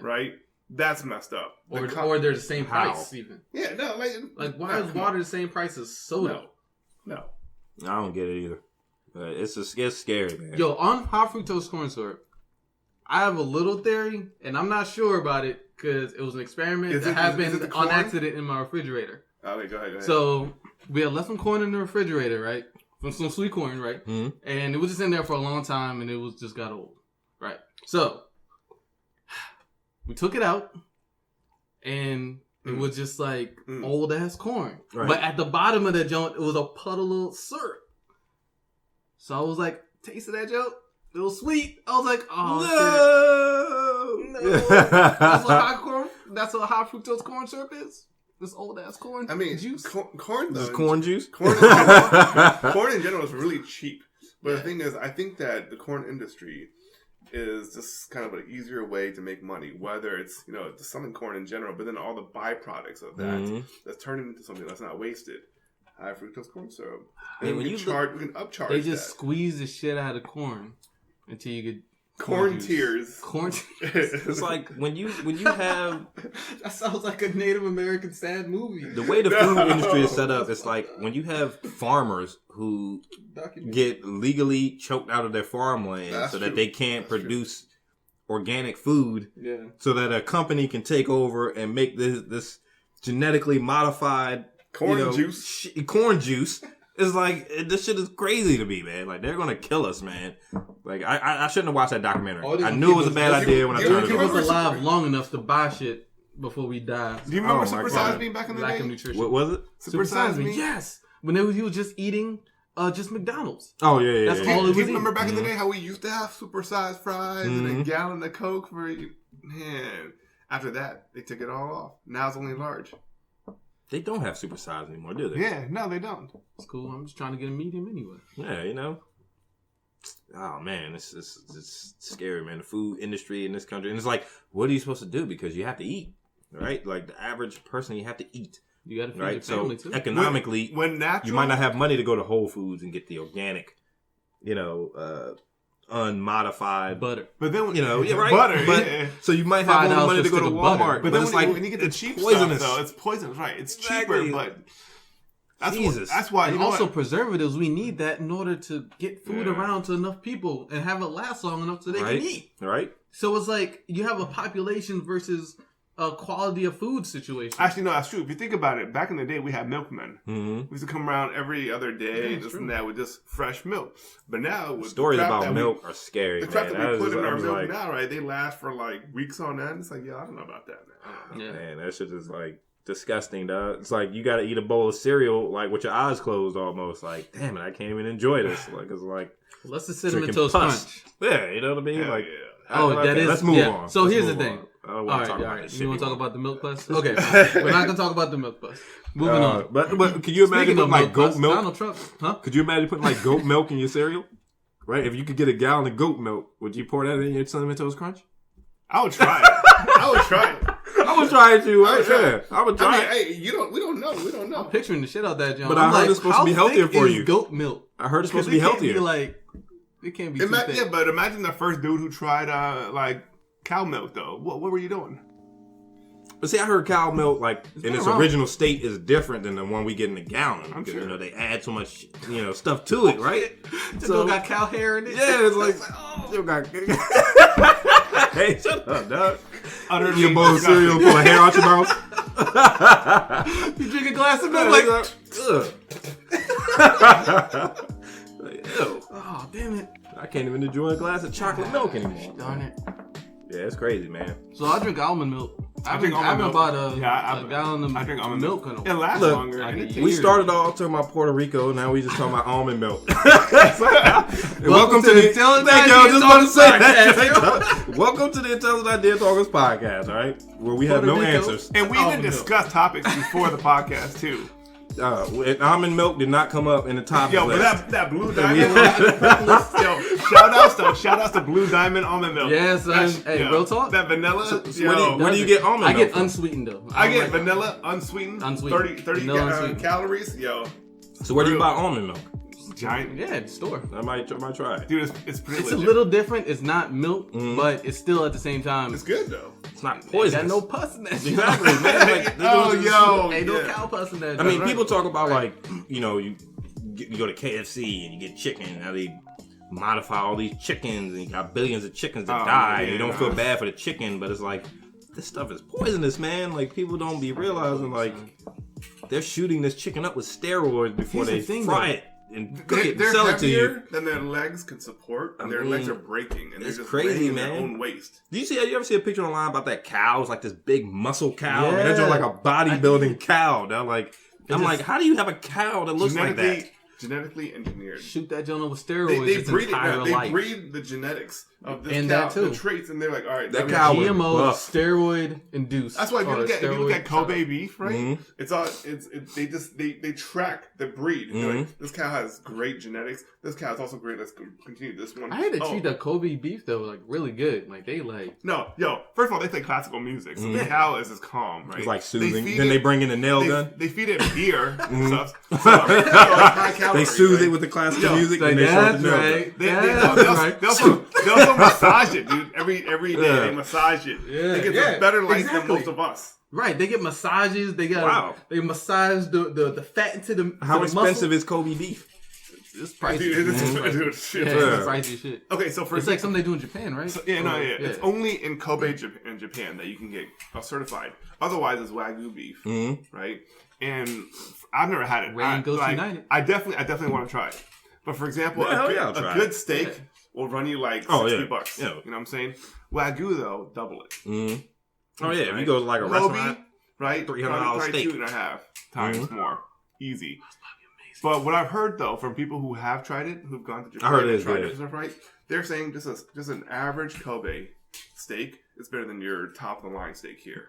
right? That's messed up. Or they're the same price even. Yeah, no, like why is water the same price as soda? No. I don't get it either. But it's scary, man. Yo, on high fructose corn syrup, I have a little theory, and I'm not sure about it because it was an experiment that happened on accident in my refrigerator. Okay, go ahead. So we had left some corn in the refrigerator, right? From some sweet corn, right? Mm-hmm. And it was just in there for a long time, and it was just got old, right? So we took it out, and it was just like old ass corn. Right. But at the bottom of the joint, it was a puddle of syrup. So I was like, taste of that joint. It was sweet. I was like, oh, no. That's what high fructose corn syrup is. This old ass corn. I mean, juice. Corn though. Is corn juice? Corn in general is really cheap. But the thing is, I think that the corn industry, is just kind of an easier way to make money, whether it's, the selling corn in general, but then all the byproducts of that that's turned into something that's not wasted. High fructose corn syrup. And we can upcharge They just squeeze the shit out of corn until you get corn tears. Corn tears. It's like when you have... That sounds like a Native American sad movie. The way the food industry is set up, it's like when you have farmers who get legally choked out of their farmland so that they can't produce organic food, so that a company can take over and make this genetically modified corn juice. It's like, this shit is crazy to me, man. Like, they're gonna kill us, man. Like, I shouldn't have watched that documentary. I knew it was a bad idea when I turned it on. Keep us alive long enough to buy shit before we die. Do you remember Super Size Me back in the day? Lack of nutrition. What was it? Super Size Me. Yes. When he was just eating just McDonald's. Oh, yeah. That's all it was. Do you remember back in the day how we used to have super sized fries and a gallon of Coke for you? Man, after that, they took it all off. Now it's only large. They don't have super size anymore, do they? Yeah, no, they don't. It's cool. I'm just trying to get a medium anyway. Yeah, Oh, man, it's scary, man. The food industry in this country. And it's like, what are you supposed to do? Because you have to eat, right? Like, the average person, you have to eat. You got to feed your family, too. Economically, you might not have money to go to Whole Foods and get the organic, unmodified butter. But then right? Butter, but, so you might have more money to go to Walmart. But then when you get the cheap stuff, though, it's poisonous, right? It's cheaper, but that's why. And also preservatives. We need that in order to get food around to enough people and have it last long enough so they can eat. Right. So it's like you have a population versus a quality of food situation. Actually, no, that's true. If you think about it, back in the day, we had milkmen. Mm-hmm. We used to come around every other day and that with just fresh milk. But now, with stories about milk are scary. The crap that we put in our milk now, right? They last for like weeks on end. It's like, I don't know about that, man. Man, that shit is like disgusting, dog. It's like you got to eat a bowl of cereal like with your eyes closed, almost. Like, damn it, I can't even enjoy this. Like, it's like let's just cinnamon toast crunch. Yeah, you know what I mean? Like, that is. Let's move on. So here's the thing. All right. You want to talk about the milk plus? Okay, we're not gonna talk about the milk plus. Moving on. But can you imagine putting like goat milk? Donald Trump, huh? Could you imagine putting like goat milk in your cereal? Right? If you could get a gallon of goat milk, would you pour that in your Cinnamon Toast Crunch? I would try it. I would try it too. I would try it. Hey, we don't know. I'm picturing the shit out that, John. But I heard it's supposed to be healthier for you. Goat milk. I heard it's supposed to be healthier. It can't be too thick. Yeah, but imagine the first dude who tried cow milk though. What were you doing? But see, I heard cow milk, in its original state, is different than the one we get in the gallon. I'm sure. They add so much, stuff to it, right? Still got cow hair in it. Yeah, it's like, still got. Hey, shut up, dog. Utterly your bowl of cereal full of hair out your mouth. You drink a glass of milk ew. Oh, damn it. I can't even enjoy a glass of chocolate milk anymore. Darn it. Yeah, it's crazy, man. So I drink almond milk. I haven't bought a gallon of milk in a while. It lasts longer. We started off talking about Puerto Rico. Now we just talking about almond milk. Welcome to the Intelligent Idea Talkers podcast. Welcome to the Intelligent Idea Talkers podcast, all right? Where we have no answers. And we even discussed topics before the podcast, too. Almond milk did not come up in the top list. But that Blue Diamond shout outs to Blue Diamond almond milk. Yes, real talk. That vanilla. Where do you get almond milk? I get unsweetened though. I get vanilla unsweetened. 30 calories. So where do you buy almond milk? Giant. Yeah, at the store. I might try it. Dude, it's pretty It's legit. A little different. It's not milk, but it's still at the same time. It's good though. It's not poisonous. Got no pus in that. Exactly, man. Ain't no cow pus in that. I mean, people talk about you go to KFC and you get chicken. Now they modify all these chickens and you got billions of chickens that die. You don't feel bad for the chicken, but it's like this stuff is poisonous, man. Like people don't be realizing they're shooting this chicken up with steroids before they fry it and cook it and sell it to you. They're heavier than their legs can support, and their legs are breaking, and they're just crazy, man. Their own waste. Do you ever see a picture online about that cow? It's like this big muscle cow. Yeah. And they're just like a bodybuilding cow. They're like, I'm like, how do you have a cow that looks like that? genetically engineered. Shoot that gentleman with steroids. They breed it. They breed the genetics of this cow, the traits, and they're like, all right, that cow GMO steroid induced. That's why if you look at Kobe beef, right? Mm-hmm. It's all they track the breed. Mm-hmm. Like, this cow has great genetics. This cow is also great. Let's continue this one. I had to treat the Kobe beef though like really good. Like they like first of all, they play classical music, so the cow is just calm, right? It's like soothing. Then they bring in the nail gun. They feed it beer and stuff. They soothe it with the classical music. Like, and they that's right. They'll also massage it, dude. Every day they massage it. Yeah. They get better life than most of us. Right, they get massages. They massage the fat into the. How expensive is Kobe beef? It's pricey. It's pricey shit. Okay, so it's like something they do in Japan, right? So, it's only in Kobe, in Japan, that you can get certified. Otherwise, it's Wagyu beef, right? And I've never had it. I definitely want to try it. But for example, a good steak will run you like $60. Yeah. You know what I'm saying? Wagyu though, double it. Mm-hmm. Oh yeah, if you go to like a restaurant, right? $300 steak, 2.5 times more, easy. But what I've heard though from people who have tried it, who've gone to Japan and tried it stuff, right? They're saying just an average Kobe steak is better than your top of the line steak here.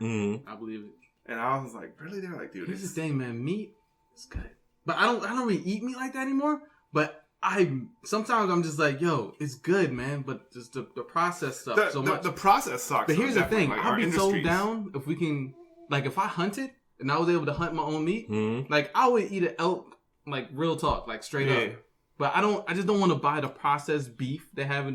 I believe it. And I was like, really? They're like, dude, here's the thing, man. Meat is good, but I don't really eat meat like that anymore. But sometimes I'm just like, yo, it's good, man. But just the process stuff so much. The process sucks. But here's the thing: like, I'd be so down if we can, like, if I hunted and I was able to hunt my own meat, like I would eat an elk. Like real talk, like straight up. But I just don't want to buy the processed beef they have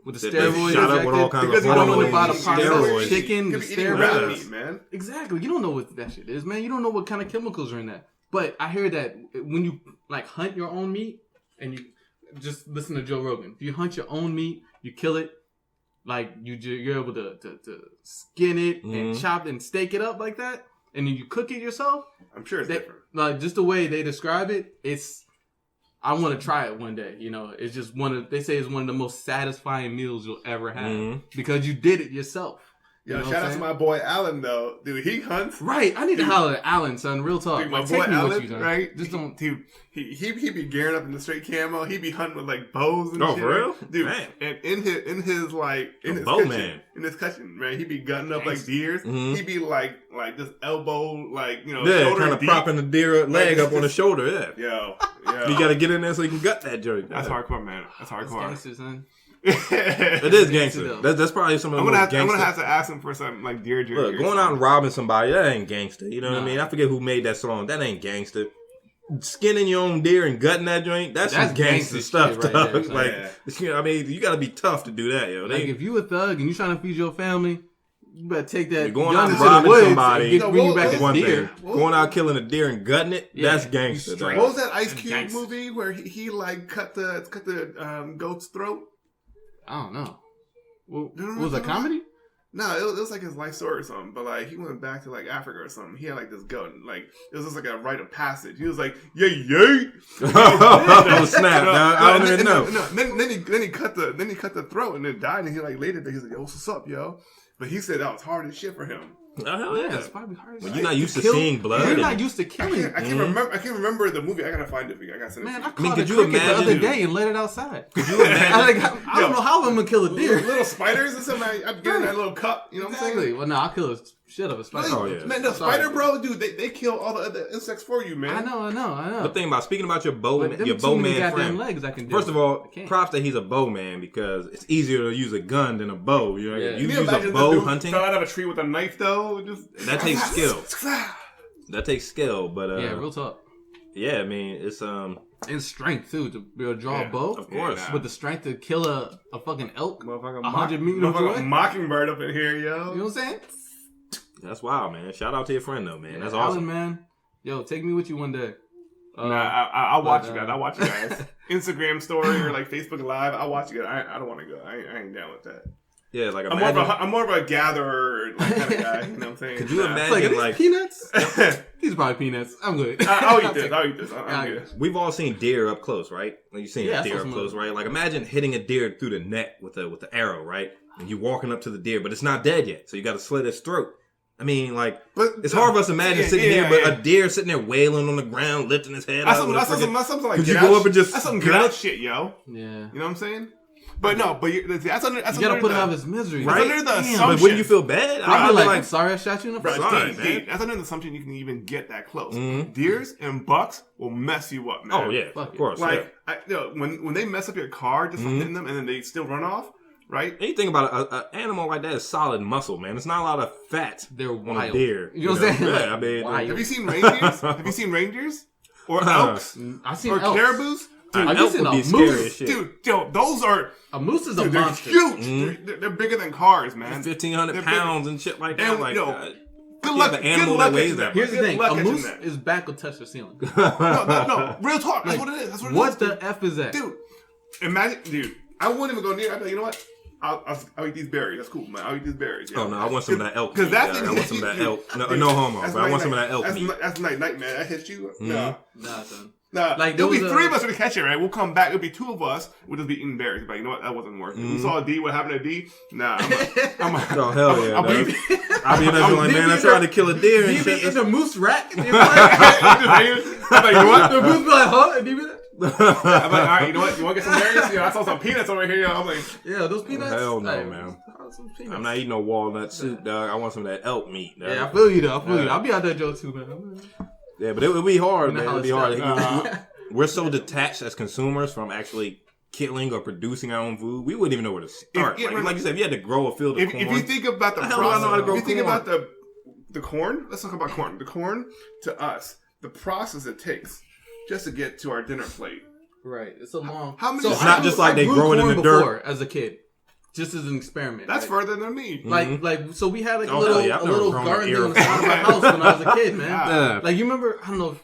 with the steroids. Shot up with all kinds because of you don't want to buy the processed chicken, the steroids. Meat, man. Exactly. You don't know what that shit is, man. You don't know what kind of chemicals are in that. But I hear that when you like hunt your own meat and you just listen to Joe Rogan. If you hunt your own meat, you kill it, like you're able to skin it and chop and steak it up like that, and then you cook it yourself. I'm sure it's different. Like just the way they describe it, I want to try it one day. You know, it's just they say it's one of the most satisfying meals you'll ever have because you did it yourself. Yo, shout out to my boy Alan though, dude. He hunts. Right, I need to holler at Alan, son. Real talk. Dude, my boy Alan, right? Just don't. Dude, he be gearing up in the straight camo. He be hunting with like bows and shit. For real, dude. Man. And in his kitchen, man, he be gunning up like deers. He be like this elbow, like shoulder kind of propping the deer leg up on the shoulder. Yo, you got to get in there so you can gut that joint. That's hardcore, man. That's hardcore. That's gangster, son. It is gangster. That's probably some of the most gangster. I'm gonna have to ask him for some like deer jerky. Look, going out and robbing somebody, that ain't gangster. You know what I mean? I forget who made that song. That ain't gangster. Skinning your own deer and gutting that joint, that's some gangster stuff. Right there, like, I mean, you gotta be tough to do that, yo. Like if you a thug and you trying to feed your family, you better take that. You're going out and robbing somebody. Bring you back a deer. Going out killing a deer and gutting it, that's gangster. What was that Ice Cube movie where he like cut the goat's throat? I don't know. Was it a comedy? No, it was like his life story or something. But like he went back to like Africa or something. He had like this goat. And, like it was just like a rite of passage. He was like, yay. Oh snap! I don't even know. Then he cut the throat and then died. And he like later he's like, yo, what's up, yo? But he said that was hard as shit for him. Oh hell yeah! It's probably hard. Well, you're not used to seeing blood. You're not used to killing. I can't remember the movie. I gotta find it for you. I gotta send it. Man, I caught a cricket the other day and let it outside. Could you imagine? I don't know how I'm gonna kill a deer. Little spiders or something. I'm getting that little cup. You know what I'm saying? Well, no, I'll kill a shit of a spider. Oh yeah, man, the spider, bro, dude, they kill all the other insects for you, man. I know. But speaking about your bowman friend. Legs I can do. First of all, props that he's a bowman because it's easier to use a gun than a bow. You know, you use a bow hunting. Fell out of a tree with a knife though. That takes skill. That takes skill, but real talk. Yeah, I mean it's and strength too to be able to draw a bow. Of course, with the strength to kill a fucking elk, 100 meters away. Mockingbird up in here, yo. You know what I'm saying? That's wild, man. Shout out to your friend though, man. That's Alan, awesome, man. Yo, take me with you one day. I'll watch you guys. I'll watch you guys. Instagram story or like Facebook Live. I'll watch you guys. I don't want to go. I ain't down with that. Yeah, like I'm more of a gatherer kind of guy. You know what I'm saying? Could you imagine like peanuts? These are probably peanuts. I'm good. I'll eat this. I'm good. We've all seen deer up close, right? Like you've seen a deer up close, right? Like imagine hitting a deer through the neck with the arrow, right? And you walking up to the deer, but it's not dead yet, so you got to slit its throat. I mean, like, it's hard for us to imagine sitting here, but a deer sitting there wailing on the ground, lifting his head up. That's something like, could you go up and just... That's some get out shit, yo. Yeah. You know what I'm saying? But no, but that's under... You gotta put him out of his misery. Right? That's under the assumption. But wouldn't you feel bad? I'd be like, sorry I shot you in the first place. That's under the assumption you can even get that close. Deers and bucks will mess you up, man. Oh, yeah. Of course. Like, when they mess up your car just from hitting them and then they still run off, right? And you think about an animal like that is solid muscle, man. It's not a lot of fat. They're on wild. A deer. You know what I'm saying? Yeah, I mean, have you seen reindeers? Have you seen reindeers? Or elks? I've seen or elks. caribous? Dude, have you seen a moose? Dude, those are... A moose is a monster. They're huge. They're bigger than cars, man. 1,500 pounds and shit like that. Like, good luck. The animal that weighs that. Here's the thing: a moose is back will touch the ceiling. No, real talk. That's what it is. What the f is that, dude? Imagine, dude. I wouldn't even go near. I'd be like, you know what? I'll eat these berries. That's cool, man. I'll eat these berries. Oh no, I want some of that elk. Because that's I want some of that elk. No homo, but I want some of that elk meat. That's nightmare. That hits you. Nah, son. Nah, like there'll be three of us to catch it, right? We'll come back. It'll be two of us. We'll just be eating berries. But you know what? That wasn't worth it. We saw a D. What happened to D? Nah, oh hell yeah! I'll be in there like, man, I tried to kill a deer and shit. In the moose rack. I'm like, you know what? The moose be like, huh? And he be like, I'm like, all right, you know what? You want to get some berries? I saw some peanuts over here. I'm like, yeah, those peanuts. Hell no, man. I'm not eating no walnut soup, dog. I want some of that elk meat, dog. Yeah, I feel you, though. I'll be out there, Joe, too, man. Yeah, but it would be hard, man. It would be hard. We're so detached as consumers from actually killing or producing our own food. We wouldn't even know where to start. Like you said, if you had to grow a field of corn. If you think about the process, if you think about the corn, let's talk about corn. The corn, to us, the process it takes just to get to our dinner plate. Right. It's a long... It's not just like they grow it in the dirt. As a kid. Just as an experiment. That's further than me. Like, so we had like a little garden on the side of our house when I was a kid, man. Yeah. Like, you remember, I don't know.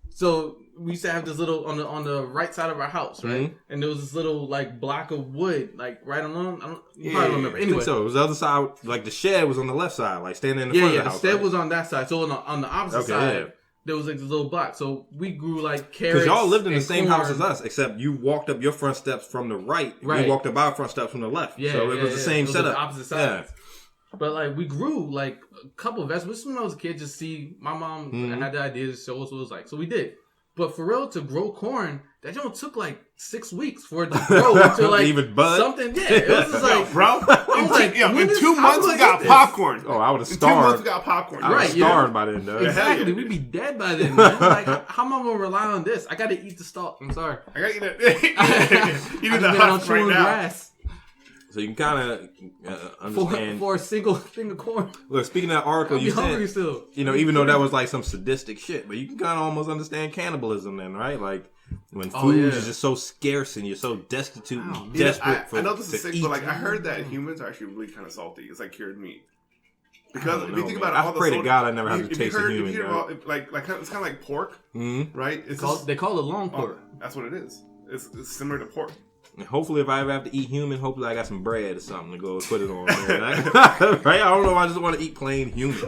So we used to have this little on the right side of our house, right? And there was this little like block of wood, like right along. You probably don't remember. Anyway, so it was the other side. Like the shed was on the left side, like standing in the front of the house. The shed was on that side. So on the opposite side. There was like this little block, so we grew like carrots. Because y'all lived in the same house as us, except you walked up your front steps from the right. We walked up our front steps from the left. Yeah, so it was the same setup. Opposite sides. Yeah. But like we grew like a couple of vegetables. When I was a kid, just see my mom had the idea to show us what it was like, so we did. But for real, to grow corn, that joint took like 6 weeks for it to grow to like even bud. Something. Yeah, it was just like, bro. In 2 months we got popcorn. Oh, I would have starved. In 2 months we got popcorn. I would have starved by then, though. Exactly, we'd be dead by then. Man. Like, how am I gonna rely on this? I gotta eat the stalk. I'm sorry. I gotta eat it. You need the husk right now. Grass. So you can kind of understand for a single thing of corn. Look, speaking of that article, you said, still. You know, even though that was like some sadistic shit, but you can kind of almost understand cannibalism then, right? Like when food is just so scarce and you're so destitute and desperate for. I know this is sick, but like I heard that humans are actually really kind of salty. It's like cured meat. Because if you think about it, I pray to God I never have to taste a human. Like it's kind of like pork, right? They call it long pork. That's what it is. It's similar to pork. And hopefully, if I ever have to eat human, hopefully I got some bread or something to go put it on. Right? I don't know. I just want to eat plain human.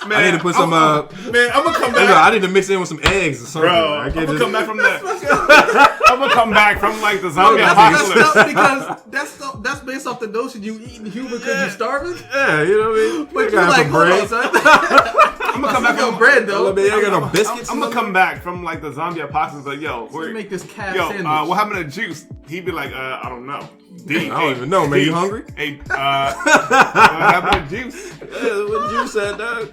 Man, I need to put some. Man, I'm gonna come back. I need to mix it in with some eggs or something. Bro, I'm gonna come back from that. I'm gonna come back from like the zombie apocalypse. Because that's based off the notion you eating human because you're starving. Yeah, you know what I mean. But you're like, hold on, son. I'm gonna come back from bread though. I got no biscuits. I'm gonna come back from like the zombie apocalypse. Like, yo, we make this calf sandwich. What happened to Juice? He'd be like, I don't know. I don't even know, man. You hungry? Hey, what happened to Juice? What Juice said, dog?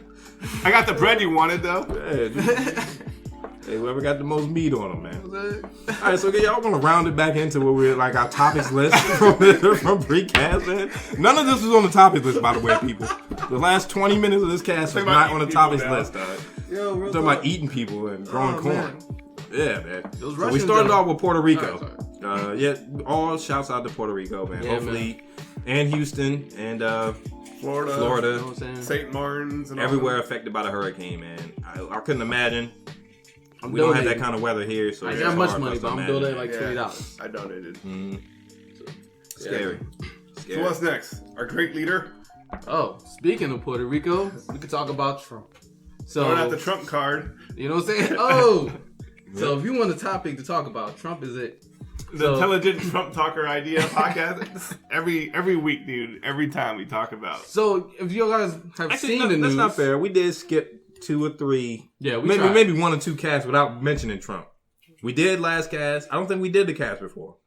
I got the bread you wanted, though. Hey, whoever got the most meat on them, man. All right, so y'all want to round it back into where we're like our topics list from precast, man. None of this was on the topics list, by the way, people. The last 20 minutes of this cast was not on the topics list, dog. Yo, we're talking about eating people and growing corn. Man. Yeah, man. So we started off with Puerto Rico. All shouts out to Puerto Rico, man. Yeah, hopefully, man. And Houston and Florida, you know St. Martin's, and everywhere affected by the hurricane, man. I couldn't imagine. We don't have that kind of weather here, so I got much money, but I'm donating like $20. I donated. Scary. So what's next? Our great leader. Oh, speaking of Puerto Rico, we could talk about Trump. So throwing out the Trump card. You know what I'm saying? Oh, so if you want a topic to talk about, Trump is it. The intelligent Trump talker idea podcast. every week, dude. Every time we talk about. So if you guys have seen the news, that's not fair. We did skip 2 or 3. Yeah, maybe 1 or 2 casts without mentioning Trump. We did last cast. I don't think we did the cast before.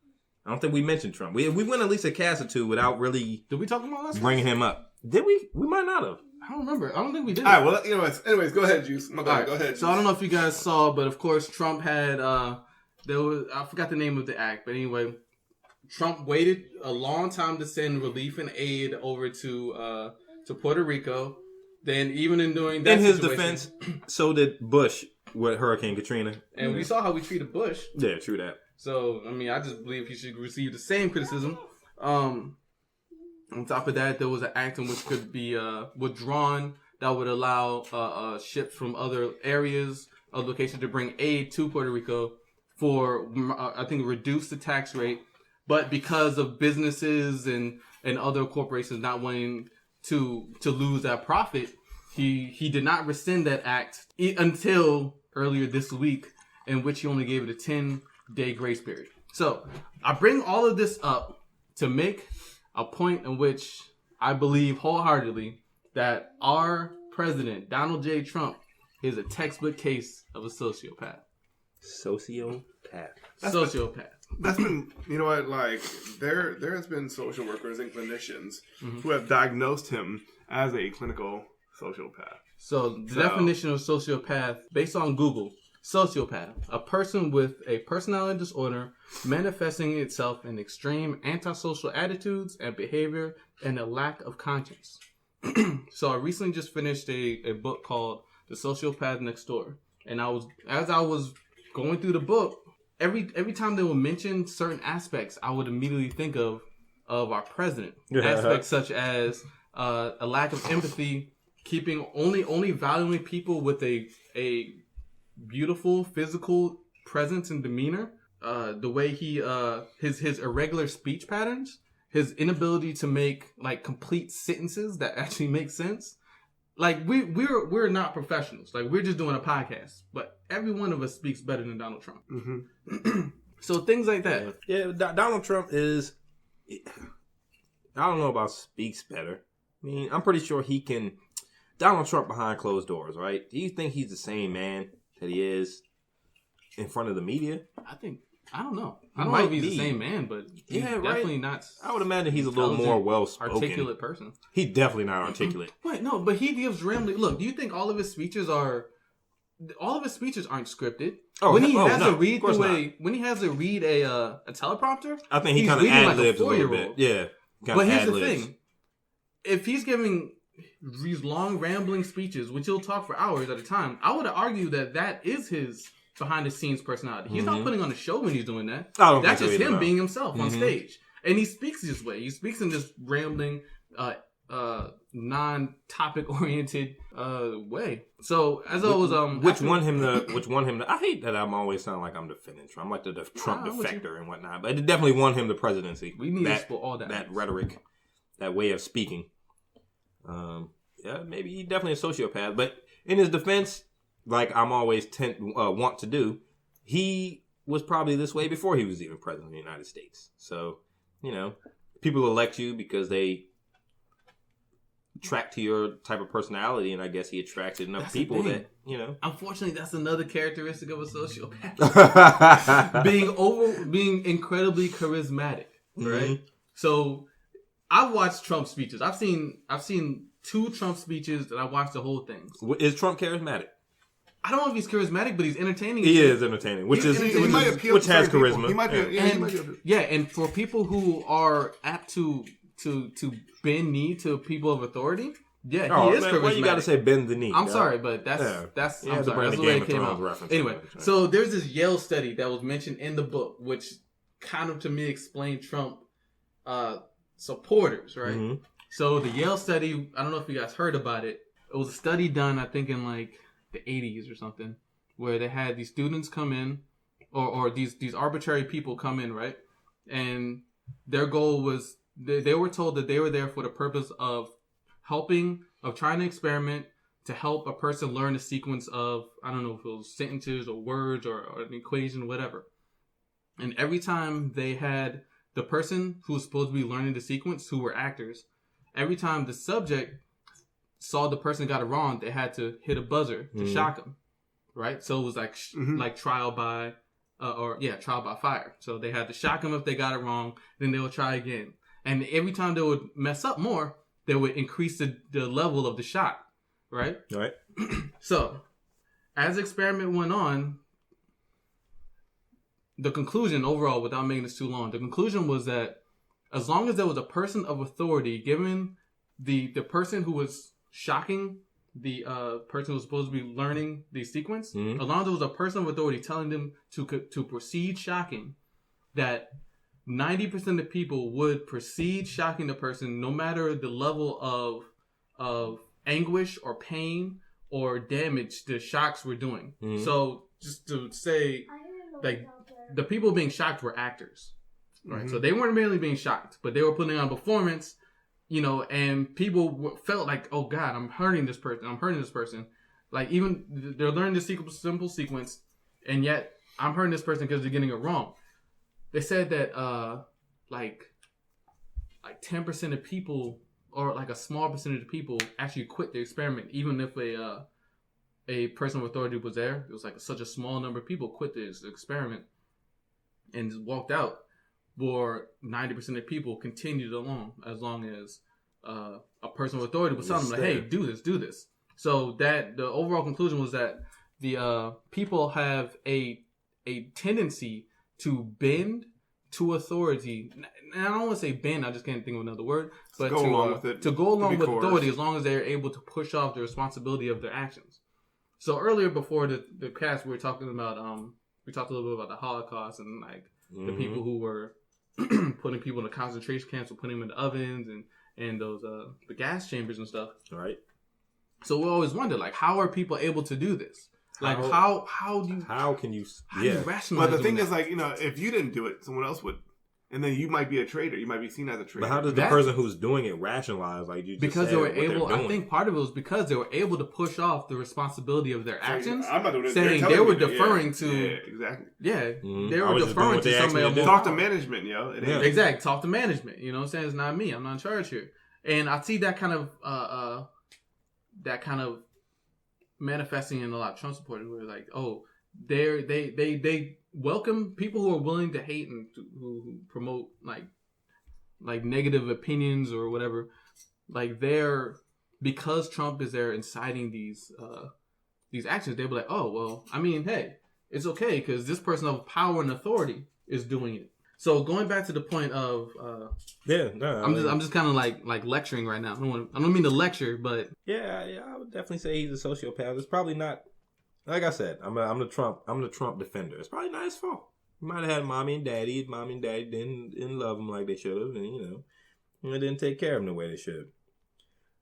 I don't think we mentioned Trump. We went at least a cast or 2 without really. Did we talk about last bringing him up? Did we? We might not have. I don't remember. I don't think we did. All right. Well, anyways, go ahead, Juice. Go ahead. Juice. So I don't know if you guys saw, but of course Trump had there was, I forgot the name of the act, but anyway, Trump waited a long time to send relief and aid over to Puerto Rico. Then even in doing that, in his defense, so did Bush with Hurricane Katrina, and we saw how we treated Bush. Yeah, true that. So I mean, I just believe he should receive the same criticism. On top of that, there was an act in which could be withdrawn that would allow ships from other areas of location to bring aid to Puerto Rico for, I think, reduce the tax rate. But because of businesses and other corporations not wanting to lose that profit, he did not rescind that act until earlier this week, in which he only gave it a 10-day grace period. So I bring all of this up to make a point in which I believe wholeheartedly that our president, Donald J. Trump, is a textbook case of a sociopath. Sociopath. That's been, you know what, like, there has been social workers and clinicians who have diagnosed him as a clinical sociopath. So the definition of sociopath, based on Google, sociopath, a person with a personality disorder manifesting itself in extreme antisocial attitudes and behavior and a lack of conscience. So I recently just finished a book called The Sociopath Next Door. And as I was going through the book, every time they would mention certain aspects, I would immediately think of our president. Aspects such as a lack of empathy, keeping only valuing people with a beautiful physical presence and demeanor, the way he his irregular speech patterns, his inability to make like complete sentences that actually make sense. Like we're not professionals. Like we're just doing a podcast, but every one of us speaks better than Donald Trump. Mm-hmm. So things like that. Yeah, Donald Trump is. I don't know about speaks better. I mean, I'm pretty sure he can. Donald Trump behind closed doors, right? Do you think he's the same man that he is in front of the media? I don't know. I don't know if he's the same man, but he's definitely not. I would imagine he's a little more well-spoken. Articulate person. He's definitely not articulate. Wait, no, but he gives rambling. Look, do you think all of his speeches aren't scripted? When he has to read a teleprompter, I think he kind of ad-libs a little bit. Yeah. But here's the thing. If he's giving these long rambling speeches, which he'll talk for hours at a time, I would argue that is his behind the scenes personality. He's not putting on a show when he's doing that. That's just him being himself on stage. And he speaks this way. He speaks in this rambling, non-topic oriented way. So as I was which won him the I hate that I'm always sounding like I'm defending Trump. I'm like the Trump defector and whatnot. But it definitely won him the presidency. We need to explore all that. That rhetoric, that way of speaking. Yeah, maybe he's definitely a sociopath. But in his defense, like I'm always want to do, he was probably this way before he was even president of the United States. So, you know, people elect you because they track to your type of personality, and I guess he attracted enough people that, you know. Unfortunately, that's another characteristic of a sociopath. being incredibly charismatic, right? Mm-hmm. So I've watched Trump speeches. I've seen 2 Trump speeches that I watched the whole thing. Is Trump charismatic? I don't know if he's charismatic, but he's entertaining. He is entertaining, which has charisma. He might be, and for people who are apt to bend knee to people of authority, he is charismatic. Well, you got to say bend the knee. I'm sorry, but that's I'm sorry. That's the way it came out. Anyway, so there's this Yale study that was mentioned in the book, which kind of to me explained Trump supporters, right? Mm-hmm. So the Yale study, I don't know if you guys heard about it. It was a study done, I think, in like the 80s or something, where they had these students come in, or these arbitrary people come in, right? And their goal was, they were told that they were there for the purpose of trying to experiment to help a person learn a sequence of, I don't know if it was sentences or words or an equation, whatever. And every time they had the person who was supposed to be learning the sequence, who were actors, every time the subject saw the person got it wrong, they had to hit a buzzer to shock them, right? So it was like like trial by fire. So they had to shock them if they got it wrong, then they would try again. And every time they would mess up more, they would increase the level of the shock, right? Right. So as the experiment went on, the conclusion overall, without making this too long, the conclusion was that as long as there was a person of authority given the person who was shocking the person who was supposed to be learning the sequence, as long as there was a person of authority telling them to proceed shocking, that 90% of people would proceed shocking the person no matter the level of anguish or pain or damage the shocks were doing. So just to say, like, the people being shocked were actors, right? So they weren't merely being shocked, but they were putting on a performance, you know, and people felt like, oh God, I'm hurting this person. Like, even they're learning the simple sequence, and yet I'm hurting this person because they're getting it wrong. They said that like 10% of people, or like a small percentage of people, actually quit the experiment, even if a person of authority was there. It was like such a small number of people quit this experiment and just walked out. Or 90% of people continued along as long as a person of authority was telling them, like, hey, do this. So that the overall conclusion was that the people have a tendency to bend to authority. And I don't want to say bend, I just can't think of another word, but to go along with authority as long as they're able to push off the responsibility of their actions. So earlier before the cast, we were talking about we talked a little bit about the Holocaust and like the people who were putting people in the concentration camps, or putting them in the ovens and those the gas chambers and stuff. Right. So we always wonder, like, how are people able to do this? Like, how can you rationalize? But the thing is, like, you know, if you didn't do it, someone else would. And then you might be a traitor. You might be seen as a traitor. But how does the person who's doing it rationalize? Like, you just because they were able. I think part of it was because they were able to push off the responsibility of their actions. I'm not doing it. Saying they were deferring to. Yeah, exactly. Yeah, they were deferring to somebody else. Talk to management, yo. Exactly. Talk to management. You know what I'm saying? It's not me. I'm not in charge here. And I see that kind of manifesting in a lot of Trump supporters, where like, oh, they welcome people who are willing to hate and who promote like negative opinions or whatever. Like, because Trump is there inciting these actions, they'll be like, oh well, I mean, hey, it's okay because this person of power and authority is doing it. So going back to the point of I'm just kind of like lecturing right now. I don't mean to lecture, but yeah, I would definitely say he's a sociopath. It's probably not. Like I said, I'm the Trump defender. It's probably not his fault. He might have had mommy and daddy. Mommy and daddy didn't love him like they should have, and they didn't take care of him the way they should.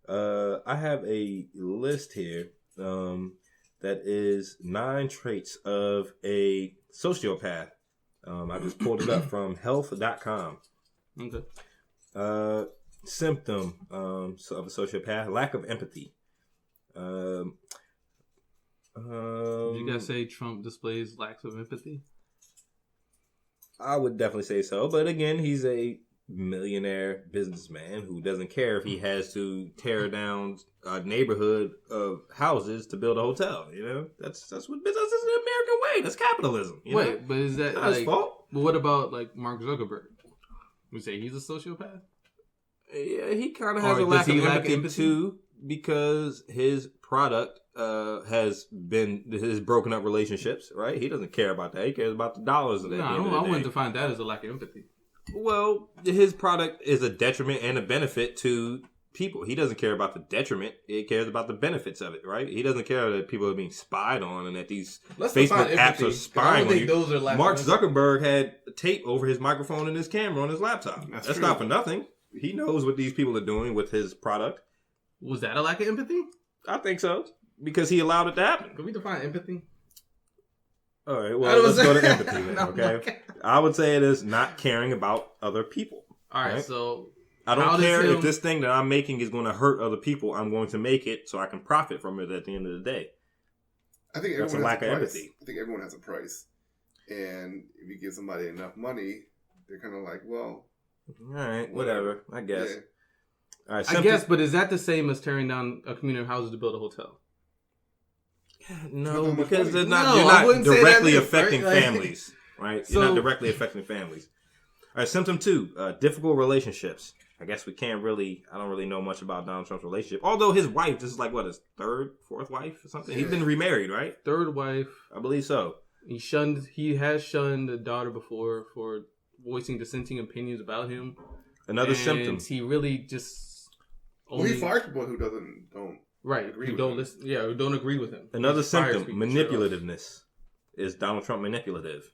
I have a list here that is 9 traits of a sociopath. I just pulled it up from health.com. Okay. Symptom of a sociopath: lack of empathy. You guys say Trump displays lack of empathy? I would definitely say so, but again, he's a millionaire businessman who doesn't care if he has to tear down a neighborhood of houses to build a hotel. You know, that's what business is, the American way. That's capitalism. Wait, but is that not his fault? But what about like Mark Zuckerberg? We say he's a sociopath. Yeah, he kind of has a lack of empathy too, because his product has broken up relationships, right? He doesn't care about that. He cares about the dollars of that. No, I wouldn't define that as a lack of empathy. Well, his product is a detriment and a benefit to people. He doesn't care about the detriment. He cares about the benefits of it, right? He doesn't care that people are being spied on and that these Facebook apps are spying on you. Those are Mark Zuckerberg had tape over his microphone and his camera on his laptop. That's not for nothing. He knows what these people are doing with his product. Was that a lack of empathy? I think so. Because he allowed it to happen. Can we define empathy? All right, well, let's go to empathy then, okay? I would say it is not caring about other people. All right, so... I don't care if this thing that I'm making is going to hurt other people. I'm going to make it so I can profit from it at the end of the day. I think that's a lack of empathy. I think everyone has a price. And if you give somebody enough money, they're kind of like, well, all right, whatever. I guess. Yeah. All right, I guess, but is that the same as tearing down a community of houses to build a hotel? No, because they're not. No, you're I not wouldn't say directly that is, affecting right? Like- families, right? You're not directly affecting families. All right, symptom 2: difficult relationships. I guess I don't really know much about Donald Trump's relationship. Although his wife, this is like what, his third, fourth wife or something. He's been remarried, right? Third wife. I believe so. He has shunned a daughter before for voicing dissenting opinions about him. Another symptom. He really just he fires people who don't agree who with don't him. listen. Yeah, who don't agree with him. Another He fires symptom: people straight off. manipulativeness. Is Donald Trump manipulative?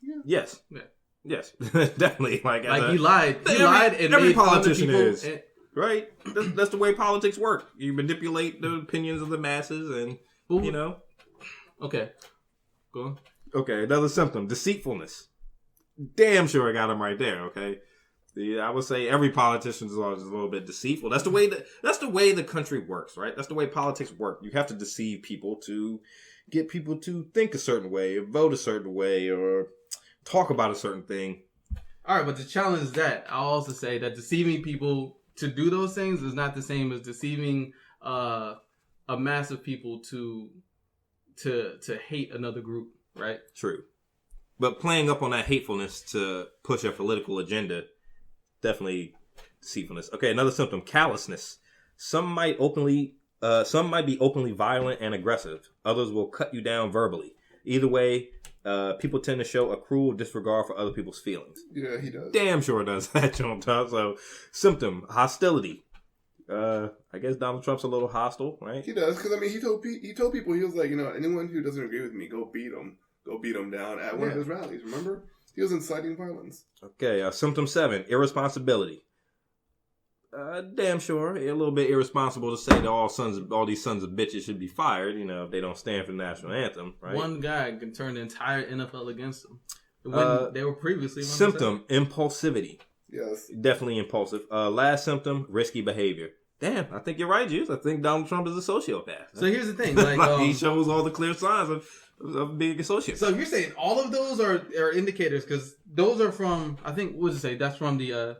Yeah. Yes. Yeah. Yes, definitely. Like he lied. He lied and every made fun of politician people is. and- Right? That's the way politics work. You manipulate the opinions of the masses and, you know. Okay. Go on. Okay, another symptom. Deceitfulness. Damn sure I got him right there, okay? I would say every politician is always a little bit deceitful. That's the way the country works, right? That's the way politics work. You have to deceive people to get people to think a certain way or vote a certain way or talk about a certain thing. All right, but the challenge is that I'll also say that deceiving people to do those things is not the same as deceiving a mass of people to hate another group, right? True. But playing up on that hatefulness to push a political agenda, definitely deceitfulness. Okay, another symptom: callousness. Some might be openly violent and aggressive. Others will cut you down verbally. Either way, people tend to show a cruel disregard for other people's feelings. Yeah, he does. Damn sure does that, John. So, symptom: hostility. I guess Donald Trump's a little hostile, right? He does, because he told people, he was like, anyone who doesn't agree with me, go beat them down at one of his rallies. Remember, he was inciting violence. Okay, symptom 7: irresponsibility. Damn sure, a little bit irresponsible to say that all these sons of bitches should be fired. If they don't stand for the national anthem, right? One guy can turn the entire NFL against them when they were previously. Symptom: impulsivity. Yes, definitely impulsive. Last symptom: risky behavior. Damn, I think you're right, Juice. I think Donald Trump is a sociopath. So here's the thing: like, he shows all the clear signs of being a sociopath. So you're saying all of those are indicators because those are from, I think, what did you say? That's from the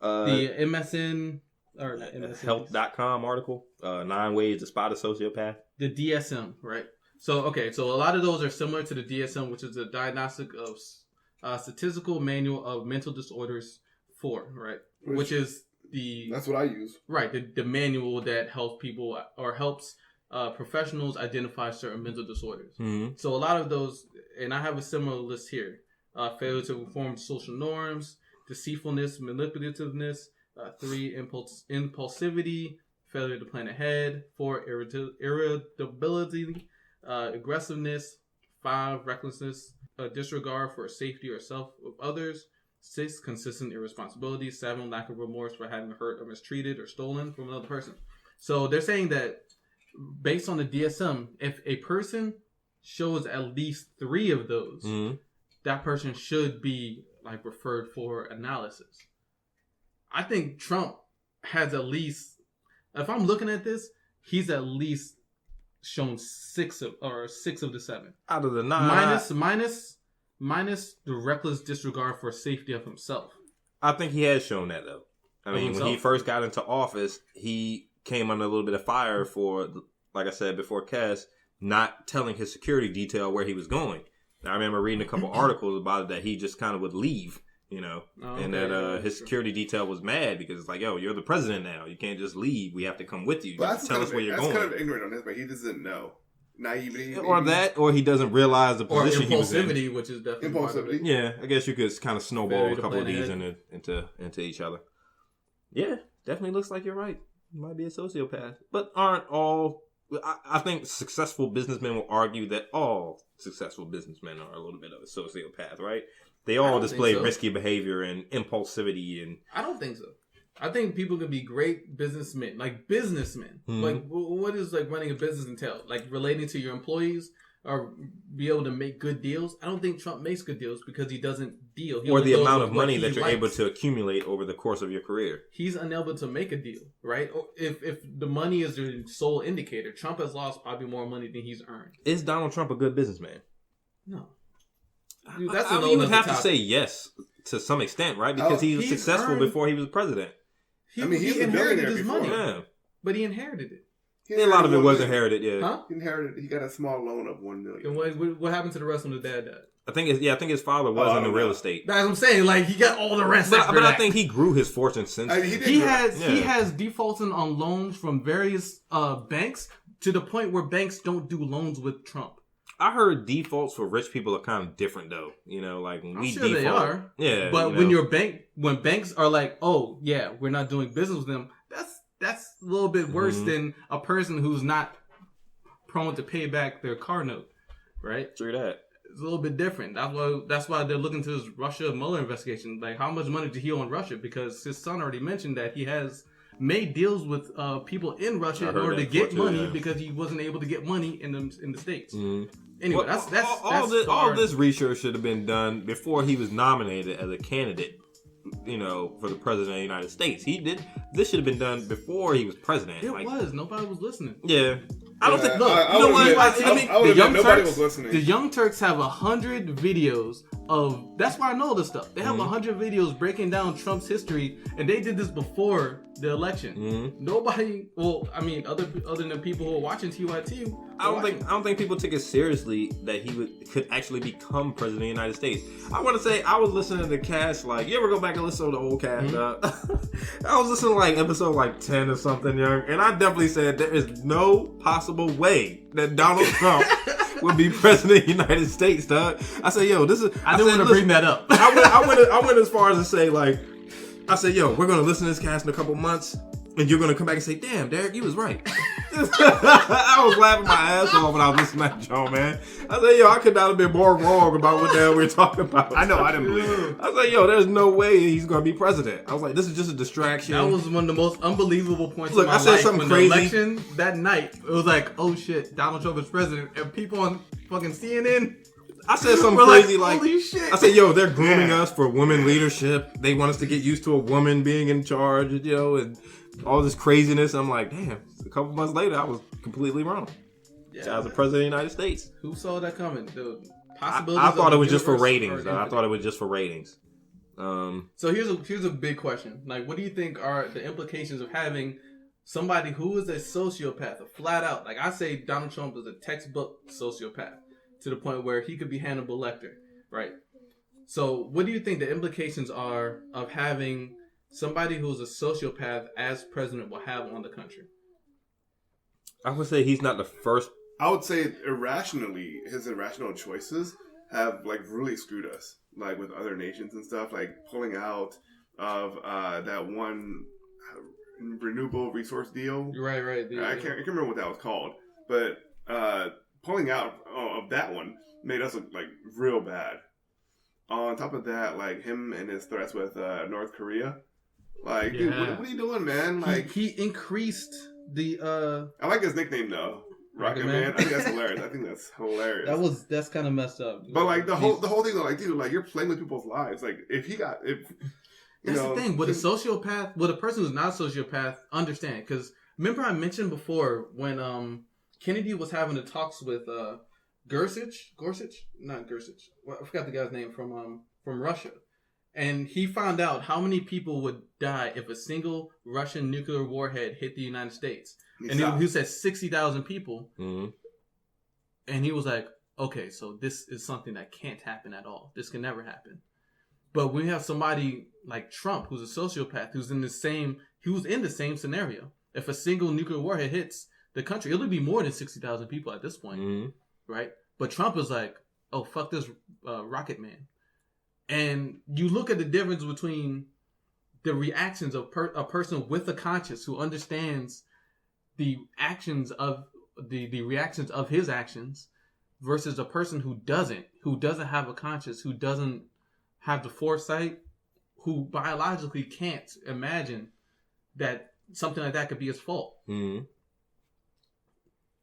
MSN or not MSN, Health.com article. 9 ways to spot a sociopath. The DSM, right? So so a lot of those are similar to the DSM, which is the Diagnostic of Statistical Manual of Mental Disorders 4, right? Which is that's what I use. Right, the manual that helps people or helps professionals identify certain mental disorders. Mm-hmm. So a lot of those, and I have a similar list here: failure to conform to social norms, deceitfulness, manipulativeness, 3, impulsivity, failure to plan ahead, 4, irritability, aggressiveness, 5, recklessness, disregard for safety or self of others, 6, consistent irresponsibility, 7, lack of remorse for having hurt or mistreated or stolen from another person. So they're saying that based on the DSM, if a person shows at least 3 of those, that person should be referred for analysis. I think Trump has at least, if I'm looking at this, he's at least shown 6 of the 7 out of the 9. Minus the reckless disregard for safety of himself. I think he has shown that though. I mean, when he first got into office, he came under a little bit of fire for, like I said before, Cass, not telling his security detail where he was going. Now, I remember reading a couple articles about it that he just kind of would leave, and that his security detail was mad because it's like, yo, you're the president now. You can't just leave. We have to come with you. You have to tell us where you're going. That's kind of ignorant on his part. He doesn't know. Naivety. Or that, or he doesn't realize the position he was in. Or impulsivity, which is definitely impulsivity. Yeah, I guess you could kind of snowball a couple of these into each other. Yeah, definitely looks like you're right. You might be a sociopath. But aren't all... I think successful businessmen will argue that all successful businessmen are a little bit of a sociopath, right? They all display risky behavior and impulsivity. And I don't think so. I think people can be great businessmen, businessmen. Mm-hmm. What is running a business entail? Relating to your employees or be able to make good deals? I don't think Trump makes good deals because he doesn't deal. Or the amount of money that you're able to accumulate over the course of your career. He's unable to make a deal, right? Or if the money is the sole indicator, Trump has lost probably more money than he's earned. Is Donald Trump a good businessman? No. Dude, that's you would have to say yes to some extent, right? Because he was successful before he was president. He inherited his money, but he inherited it. A lot of it was inherited, yeah. Huh? He inherited. He got a small loan of $1 million. And what happened to the rest when his dad died? I think his father was in the real estate. That's what I'm saying. Like he got all the rest. But I think he grew his fortune since. He has defaulting on loans from various banks to the point where banks don't do loans with Trump. I heard defaults for rich people are kind of different though. You know, like when we default, they are. Yeah, but when banks are like, oh yeah, we're not doing business with them. That's a little bit worse than a person who's not prone to pay back their car note, right? True that. It's a little bit different. That's why they're looking to his Russia Mueller investigation. Like, how much money did he owe in Russia? Because his son already mentioned that he has made deals with people in Russia in order to get money because he wasn't able to get money in the States. Mm-hmm. Anyway, all this research should have been done before he was nominated as a candidate. You know, for the president of the United States. This should have been done before he was president. Nobody was listening. Yeah. I don't think. Look, you know what? The Young Turks have 100 videos of. That's why I know this stuff. They have 100 videos breaking down Trump's history, and they did this before the election. Mm-hmm. Nobody. Well, I mean, other than people who are watching TYT. I don't think people took it seriously that he could actually become president of the United States. I want to say I was listening to the cast. Like, you ever go back and listen to the old cast? Mm-hmm. I was listening to like episode 10 or something, young, and I definitely said there is no possible way that Donald Trump would be president of the United States, dog. I said, yo, this is. I didn't want to bring that up. I went as far as to say, like, I said, yo, we're gonna listen to this cast in a couple months. And you're going to come back and say, damn, Derek, you was right. I was laughing my ass off when I was listening to that show, man. I said, yo, I could not have been more wrong about what the hell we were talking about. I know, I didn't believe it. I said, yo, there's no way he's going to be president. I was like, this is just a distraction. That was one of the most unbelievable points of my life. Look, I said something crazy. The election that night, it was like, oh shit, Donald Trump is president. And people on fucking CNN... I said something crazy like, holy shit. I said, yo, they're grooming us for women leadership. They want us to get used to a woman being in charge, you know, and all this craziness. I'm like, damn, a couple months later, I was completely wrong. Yeah. I was the president of the United States. Who saw that coming? The possibilities I thought it was just for ratings, though. I thought it was just for ratings. So here's a big question. Like, what do you think are the implications of having somebody who is a sociopath, a flat out, like I say Donald Trump is a textbook sociopath, to the point where he could be Hannibal Lecter, right? So what do you think the implications are of having somebody who's a sociopath as president will have on the country? I would say he's not the first. I would say irrationally, his irrational choices have like really screwed us, like with other nations and stuff, like pulling out of that one renewable resource deal. Right. I can't remember what that was called, but pulling out of that one made us look like real bad. On top of that, like him and his threats with North Korea, like, dude, what are you doing, man? Like he increased the. I like his nickname though, Rocketman. I think that's hilarious. That's kind of messed up. But like the whole thing, like, dude, like you're playing with people's lives. Like if that's the thing. Would a sociopath, would a person who's not a sociopath understand? Because remember I mentioned before when Kennedy was having the talks with Gorsuch, not Gorsuch. Well, I forgot the guy's name from Russia, and he found out how many people would die if a single Russian nuclear warhead hit the United States, he said 60,000 people, and he was like, okay, so this is something that can't happen at all. This can never happen. But when you have somebody like Trump, who's a sociopath, who's in the same scenario, if a single nuclear warhead hits the country, it'll be more than 60,000 people at this point, right? But Trump is like, oh, fuck this Rocketman. And you look at the difference between the reactions of a person with a conscience who understands the actions of the reactions of his actions versus a person who doesn't have a conscience, who doesn't have the foresight, who biologically can't imagine that something like that could be his fault. Mm-hmm.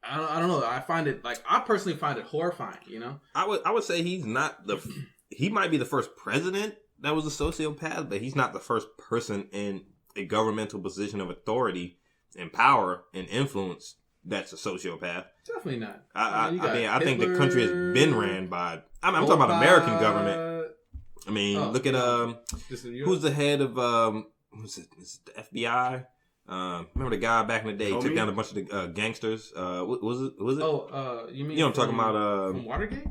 I don't know. I personally find it horrifying, you know? I would say he's not he might be the first president that was a sociopath, but he's not the first person in a governmental position of authority and power and influence that's a sociopath. Definitely not. I think the country has been ran by. I'm talking about American government. I mean, look at who's the head of who's it? Is it the FBI? Remember the guy back in the day took down a bunch of the gangsters? Was it? Oh, you mean what I'm talking about? From Watergate?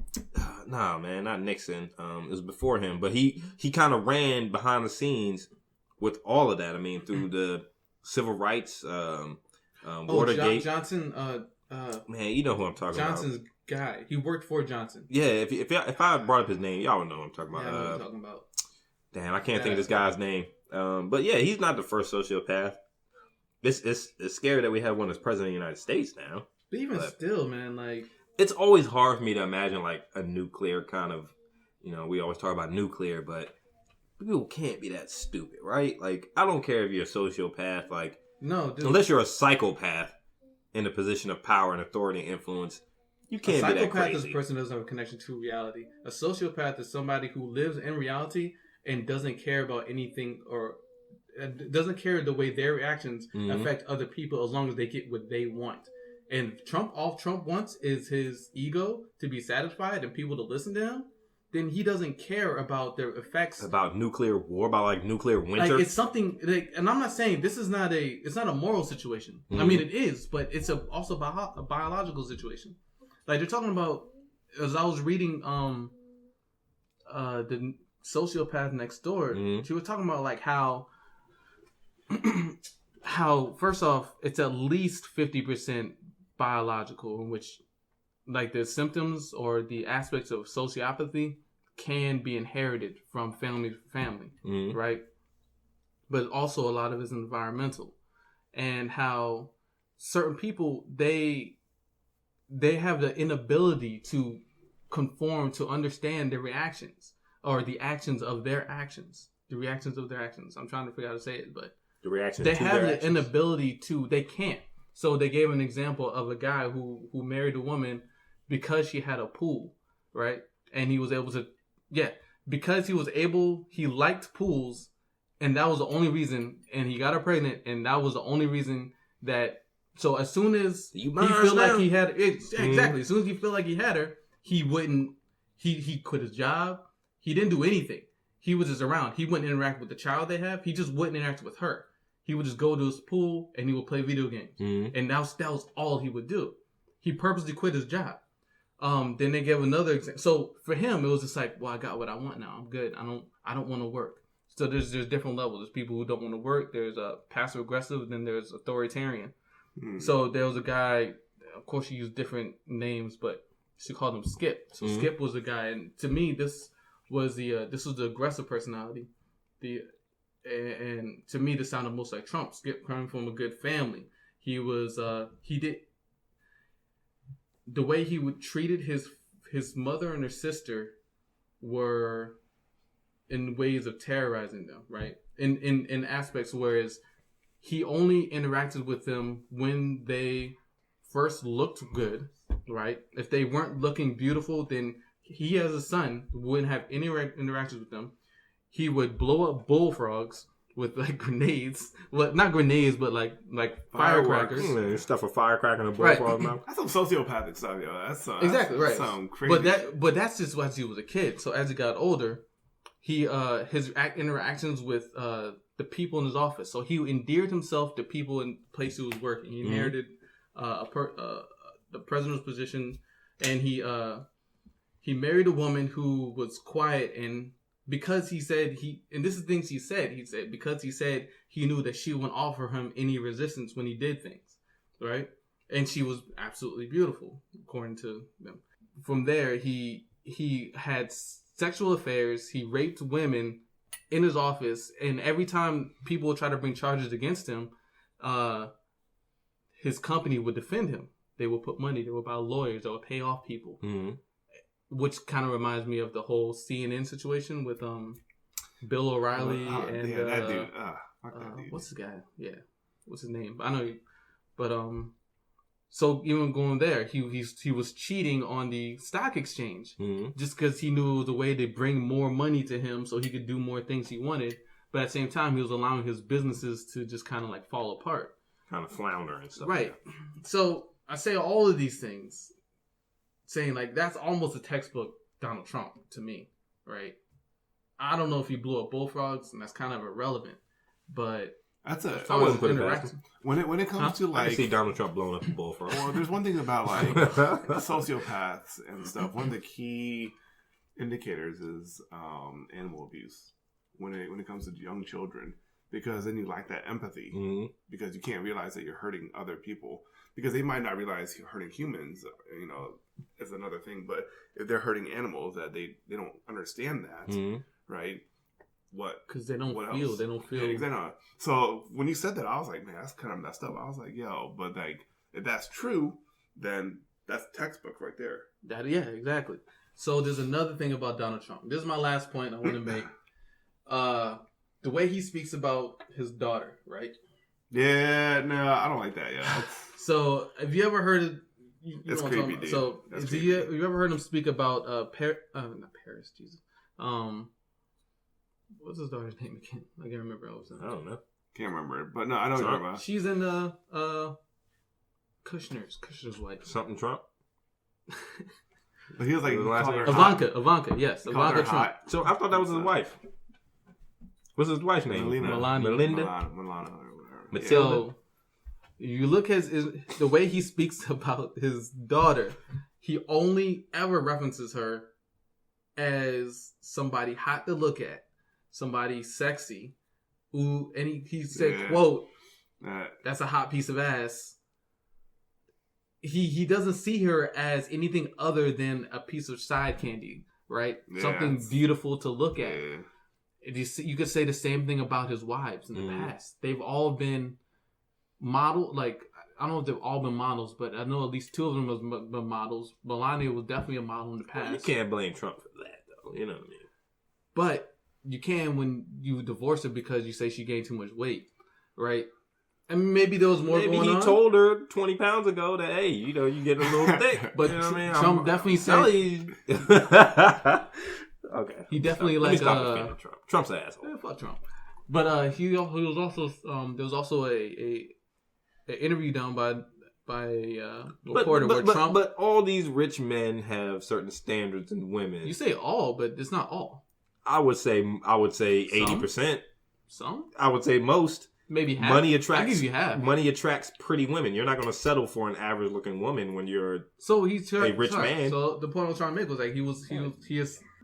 Nah, man, not Nixon. It was before him, but he kind of ran behind the scenes with all of that. I mean, through the civil rights, Watergate. Johnson. Man, you know who I'm talking Johnson's guy. He worked for Johnson. Yeah, if I brought up his name, y'all would know who I'm talking about. Yeah, I know what you're talking about. Damn, I can't think of this guy's name. But yeah, he's not the first sociopath. It's scary that we have one as president of the United States now. But still, man, like it's always hard for me to imagine like a nuclear kind of, we always talk about nuclear, but people can't be that stupid, right? Like I don't care if you're a sociopath, like no, dude. Unless you're a psychopath in a position of power and authority and influence, you can't be that crazy. A psychopath is a person who doesn't have a connection to reality. A sociopath is somebody who lives in reality and doesn't care about anything or doesn't care the way their reactions affect other people as long as they get what they want. And all Trump wants is his ego to be satisfied and people to listen to him. Then he doesn't care about their effects. About nuclear war, about like nuclear winter. Like it's something, and I'm not saying this is it's not a moral situation. I mean, it is, but it's also a biological situation. Like they're talking about, as I was reading the sociopath next door, she was talking about like how first off, it's at least 50% biological, in which like the symptoms or the aspects of sociopathy can be inherited from family to family, right? But also a lot of it is environmental, and how certain people they have the inability to conform to understand their reactions or the actions of their actions. The reactions of their actions. I'm trying to figure out how to say it, but the reaction they to have their the actions. Inability to. They can't. So they gave an example of a guy who married a woman because she had a pool, right? And he was able to, because he liked pools, and that was the only reason. And he got her pregnant, and that was the only reason that. So as soon as he felt like he had exactly, as soon as he felt like he had her, he wouldn't. He quit his job. He didn't do anything. He was just around. He wouldn't interact with the child they have. He just wouldn't interact with her. He would just go to his pool and he would play video games. And that was all he would do. He purposely quit his job. Then they gave another example. So for him, it was just like, well, I got what I want now. I'm good. I don't want to work. So there's different levels. There's people who don't want to work. There's a passive aggressive. Then there's authoritarian. So there was a guy. Of course, she used different names, but she called him Skip. So Skip was the guy, and to me, this was the aggressive personality. And to me, this sounded most like Trump. Skip coming from a good family. He was the way he would treated his mother and her sister were in ways of terrorizing them, right? In aspects, whereas he only interacted with them when they first looked good, right? If they weren't looking beautiful, then he as a son wouldn't have any interactions with them. He would blow up bullfrogs with like grenades. Well, not grenades, but like firecrackers. Stuff a firecracker in a bullfrog mouth. That's some sociopathic stuff, yo. That's exactly right. Some crazy. But that's just as he was a kid. So as he got older, his interactions with the people in his office. So he endeared himself to people in the place he was working. He inherited the president's position, and he married a woman who was quiet, and because he said and this is things he said because he said he knew that she wouldn't offer him any resistance when he did things, right? And she was absolutely beautiful, according to them. From there, he had sexual affairs. He raped women in his office, and every time people would try to bring charges against him, his company would defend him. They would put money. They would buy lawyers. They would pay off people. Which kind of reminds me of the whole CNN situation with Bill O'Reilly and that dude. Fuck that dude. What's the guy? Yeah, what's his name? I know, but so even going there, he was cheating on the stock exchange just because he knew it was a way to bring more money to him, so he could do more things he wanted. But at the same time, he was allowing his businesses to just kind of like fall apart, kind of flounder and stuff. Right. So I say all of these things, saying like that's almost a textbook Donald Trump to me, right? I don't know if he blew up bullfrogs, and that's kind of irrelevant, but that's a. I wouldn't put it past him. When it comes to like, I see Donald Trump blowing up a bullfrog. Well, there's one thing about like sociopaths and stuff. One of the key indicators is animal abuse when it comes to young children, because then you lack that empathy because you can't realize that you're hurting other people, because they might not realize you're hurting humans, is another thing, but if they're hurting animals, that they don't understand that, right? What? Because they don't feel. They don't feel. Yeah, exactly. So when you said that, I was like, man, that's kind of messed up. I was like, yo, but like, if that's true, then that's textbook right there. Yeah, exactly. So there's another thing about Donald Trump. This is my last point I want to make. The way he speaks about his daughter, right? Yeah, no, I don't like that. Yeah. So have you ever heard of? It's creepy, dude. So have you ever heard him speak about not Paris, Jesus. What's his daughter's name again? I can't remember. I don't know. Can't remember it, but no, I know what you're talking about. She's in the Kushner's wife. Something Trump. But he was like Ivanka, yes, Ivanka Trump. Hot. So I thought that was his wife. What's his wife's name? Melinda. Matilda. So you look at the way he speaks about his daughter. He only ever references her as somebody hot to look at, somebody sexy. Ooh, and he said, quote, "That's a hot piece of ass." He doesn't see her as anything other than a piece of side candy, right? Yeah, something beautiful to look at. Yeah. You could say the same thing about his wives in the past. They've all been model. Like, I don't know if they've all been models, but I know at least two of them have been models. Melania was definitely a model in the past. Well, you can't blame Trump for that, though. You know what I mean? But you can when you divorce her because you say she gained too much weight, right? And maybe there was more going on. Maybe he told her 20 pounds ago that, hey, you get a little thick. But you know what I mean? Trump definitely said... Okay. He definitely Trump. Trump's an asshole. Yeah, fuck Trump. But he was also... there was also a interview done by a reporter where Trump... But all these rich men have certain standards in women. You say all, but it's not all. I would say 80%. Some? I would say most. Maybe half. Money attracts. I give you half. Money attracts pretty women. You're not going to settle for an average looking woman when you're a rich man. So the point I was trying to make was like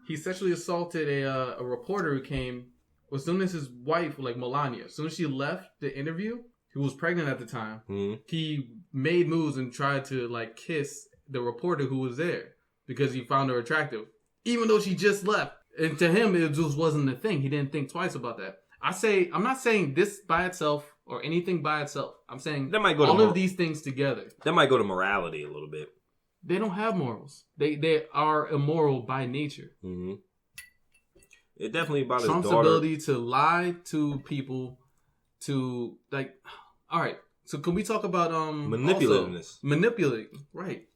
he sexually assaulted a reporter who came as soon as his wife, like Melania, as soon as she left the interview, who was pregnant at the time. He made moves and tried to like kiss the reporter who was there because he found her attractive, even though she just left. And to him, it just wasn't a thing. He didn't think twice about that. I'm not saying this by itself or anything by itself. I'm saying that might go all of these things together. That might go to morality a little bit. They don't have morals. They are immoral by nature. Mm-hmm. It definitely about Trump's his daughter. ability to lie to people, to like. All right, so can we talk about manipulativeness? Manipulating, right?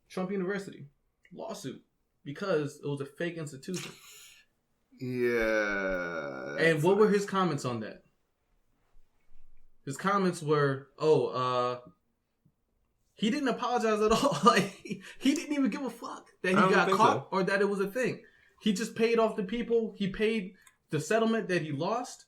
Trump University lawsuit because it was a fake institution. Yeah. And what were his comments on that? His comments were, he didn't apologize at all. Like he didn't even give a fuck that he got caught or that it was a thing. He just paid off the people. He paid the settlement that he lost,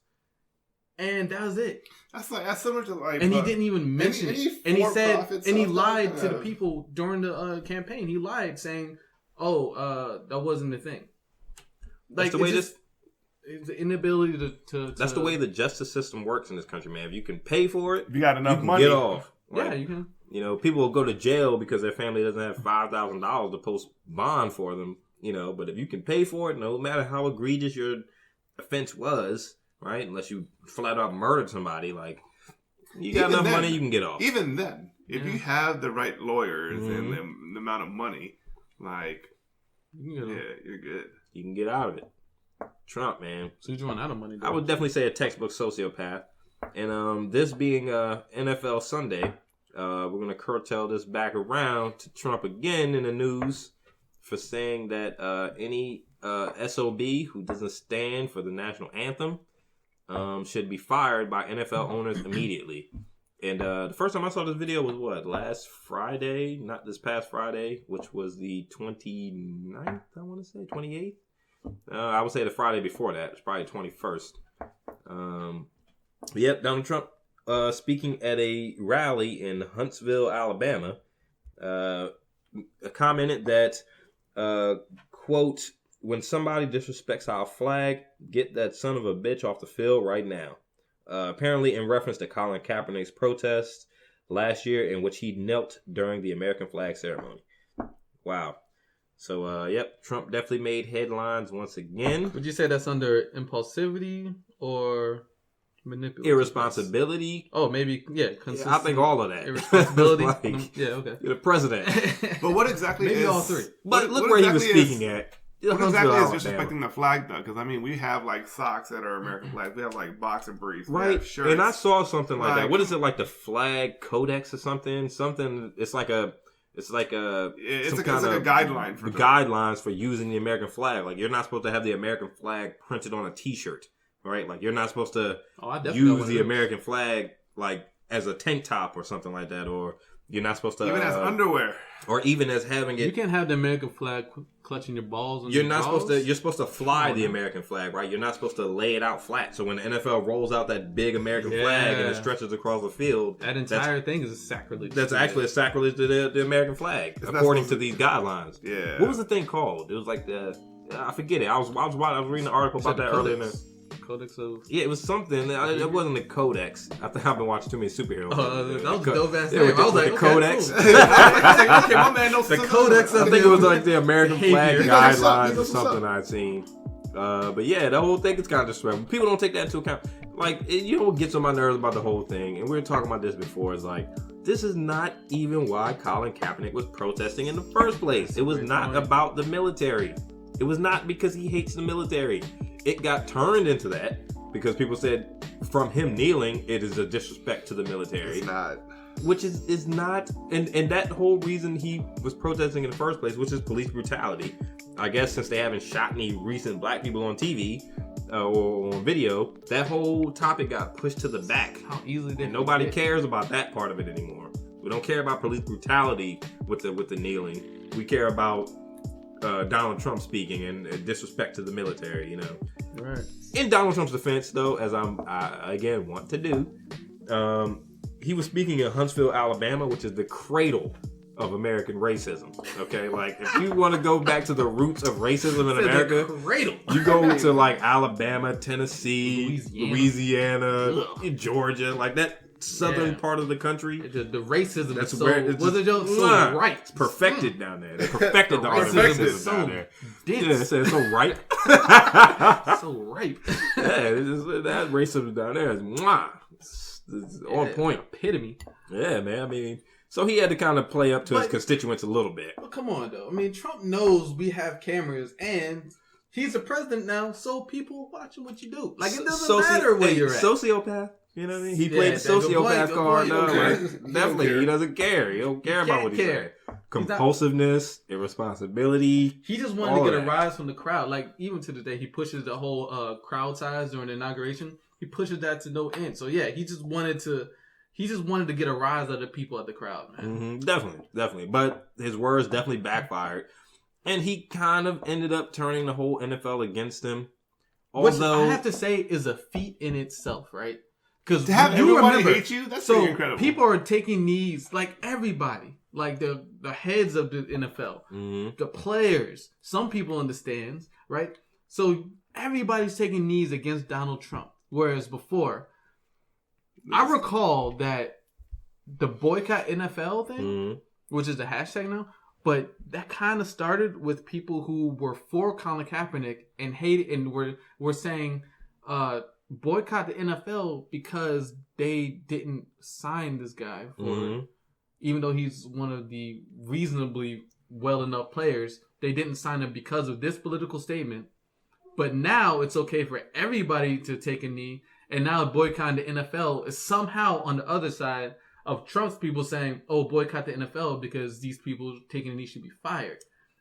and that was it. That's similar to like. And he didn't even mention it. And he said, and he lied to the people during the campaign. He lied, saying, that wasn't the thing. Like that's the way it's the inability to. That's the way the justice system works in this country, man. If you can pay for it, if you got enough you money, get off. Right? Yeah, you can. You know, people will go to jail because their family doesn't have $5,000 to post bond for them. You know, but if you can pay for it, no matter how egregious your offense was, right? Unless you flat out murdered somebody, like you got enough money, you can get off. Even then, if you have the right lawyers and the amount of money, like you're good. You can get out of it. Trump, man. So you run out of money. I would definitely say a textbook sociopath. And this being NFL Sunday, we're going to curtail this back around to Trump again in the news for saying that any SOB who doesn't stand for the national anthem should be fired by NFL owners immediately. And the first time I saw this video was last Friday, not this past Friday, which was the 29th, I want to say, 28th. I would say the Friday before that. It's probably 21st. Yep, Donald Trump speaking at a rally in Huntsville, Alabama, commented that, quote, "When somebody disrespects our flag, get that son of a bitch off the field right now." Apparently in reference to Colin Kaepernick's protest last year in which he knelt during the American flag ceremony. Wow. So, yep, Trump definitely made headlines once again. Would you say that's under impulsivity or manipulation? Irresponsibility? Oh, maybe, yeah. I think all of that. Irresponsibility? Like, yeah, okay. You're the president. But what exactly maybe is... all three. But look where he was speaking at. What exactly is disrespecting the flag, though? Because, I mean, we have, like, socks that are American flags. We have, like, boxer briefs. Right. Shirts. And I saw something like that. What is it, like the flag codex or something? Something, it's like a guideline for guidelines for using the American flag. Like, you're not supposed to have the American flag printed on a T-shirt, right? Like, you're not supposed to use the American flag, like, as a tank top or something like that, or you're not supposed to... Even as underwear. Or even as having it... You can't have the American flag clutching your balls. You're supposed to fly the American flag, right? You're not supposed to lay it out flat. So when the NFL rolls out that big American flag and it stretches across the field... That entire thing is a sacrilege. That's actually a sacrilege to the American flag, according to these guidelines. Yeah. What was the thing called? It was like I forget it. I was reading an article about that earlier. Codex of... Yeah, it was something. It wasn't the Codex. I think I've been watching too many superhero movies. That was a dope ass name. I was like, the Codex. Cool. Okay, my man knows the Codex. I think it was like the American flag guidelines guidelines or something I'd seen. But yeah, the whole thing is kind of disrespectful. People don't take that into account. Like, you know what gets on my nerves about the whole thing, and we were talking about this before, is like, this is not even why Colin Kaepernick was protesting in the first place. It was not about the military. It was not because he hates the military. It got turned into that because people said from him kneeling, it is a disrespect to the military. It's not. Which is not, and that whole reason he was protesting in the first place, which is police brutality. I guess since they haven't shot any recent black people on TV or on video, that whole topic got pushed to the back. How easily they nobody cares about that part of it anymore. We don't care about police brutality with the kneeling. We care about Donald Trump speaking and disrespect to the military, you know. Right. In Donald Trump's defense, though, as I again want to do, he was speaking in Huntsville, Alabama, which is the cradle of American racism. Okay, like if you want to go back to the roots of racism in America, you go to like Alabama, Tennessee, Louisiana, Georgia, like that southern part of the country. The racism that's is where it's so right. It's perfected down there. They perfected the art of racism down there. Dense. Yeah, it's so ripe. So ripe. Yeah, that racism down there is it's on point. Epitome. Yeah, man. I mean, so he had to kind of play up to his constituents a little bit. But come on, though. I mean, Trump knows we have cameras and he's the president now, so people watching what you do. Like, it doesn't matter where you're at. Sociopath. You know what I mean? He played the sociopath card. Definitely. He doesn't care. He don't care about what he's saying. Compulsiveness, irresponsibility. He just wanted to get a rise from the crowd. Like, even to the day, he pushes the whole crowd size during the inauguration. He pushes that to no end. So, yeah, he just wanted to get a rise out of the people at the crowd, man. Mm-hmm. Definitely. But his words definitely backfired. And he kind of ended up turning the whole NFL against him. Although, which I have to say is a feat in itself, right? Because to have everybody hate you, that's pretty incredible. People are taking knees, like everybody, like the heads of the NFL, the players, some people in the stands, right? So everybody's taking knees against Donald Trump. Whereas before, I recall that the boycott NFL thing, which is the hashtag now, but that kind of started with people who were for Colin Kaepernick and hated and were saying boycott the NFL because they didn't sign this guy for even though he's one of the reasonably well enough players, they didn't sign him because of this political statement. But now it's okay for everybody to take a knee, and now boycotting the NFL is somehow on the other side of Trump's people saying, oh, boycott the NFL because these people taking a knee should be fired.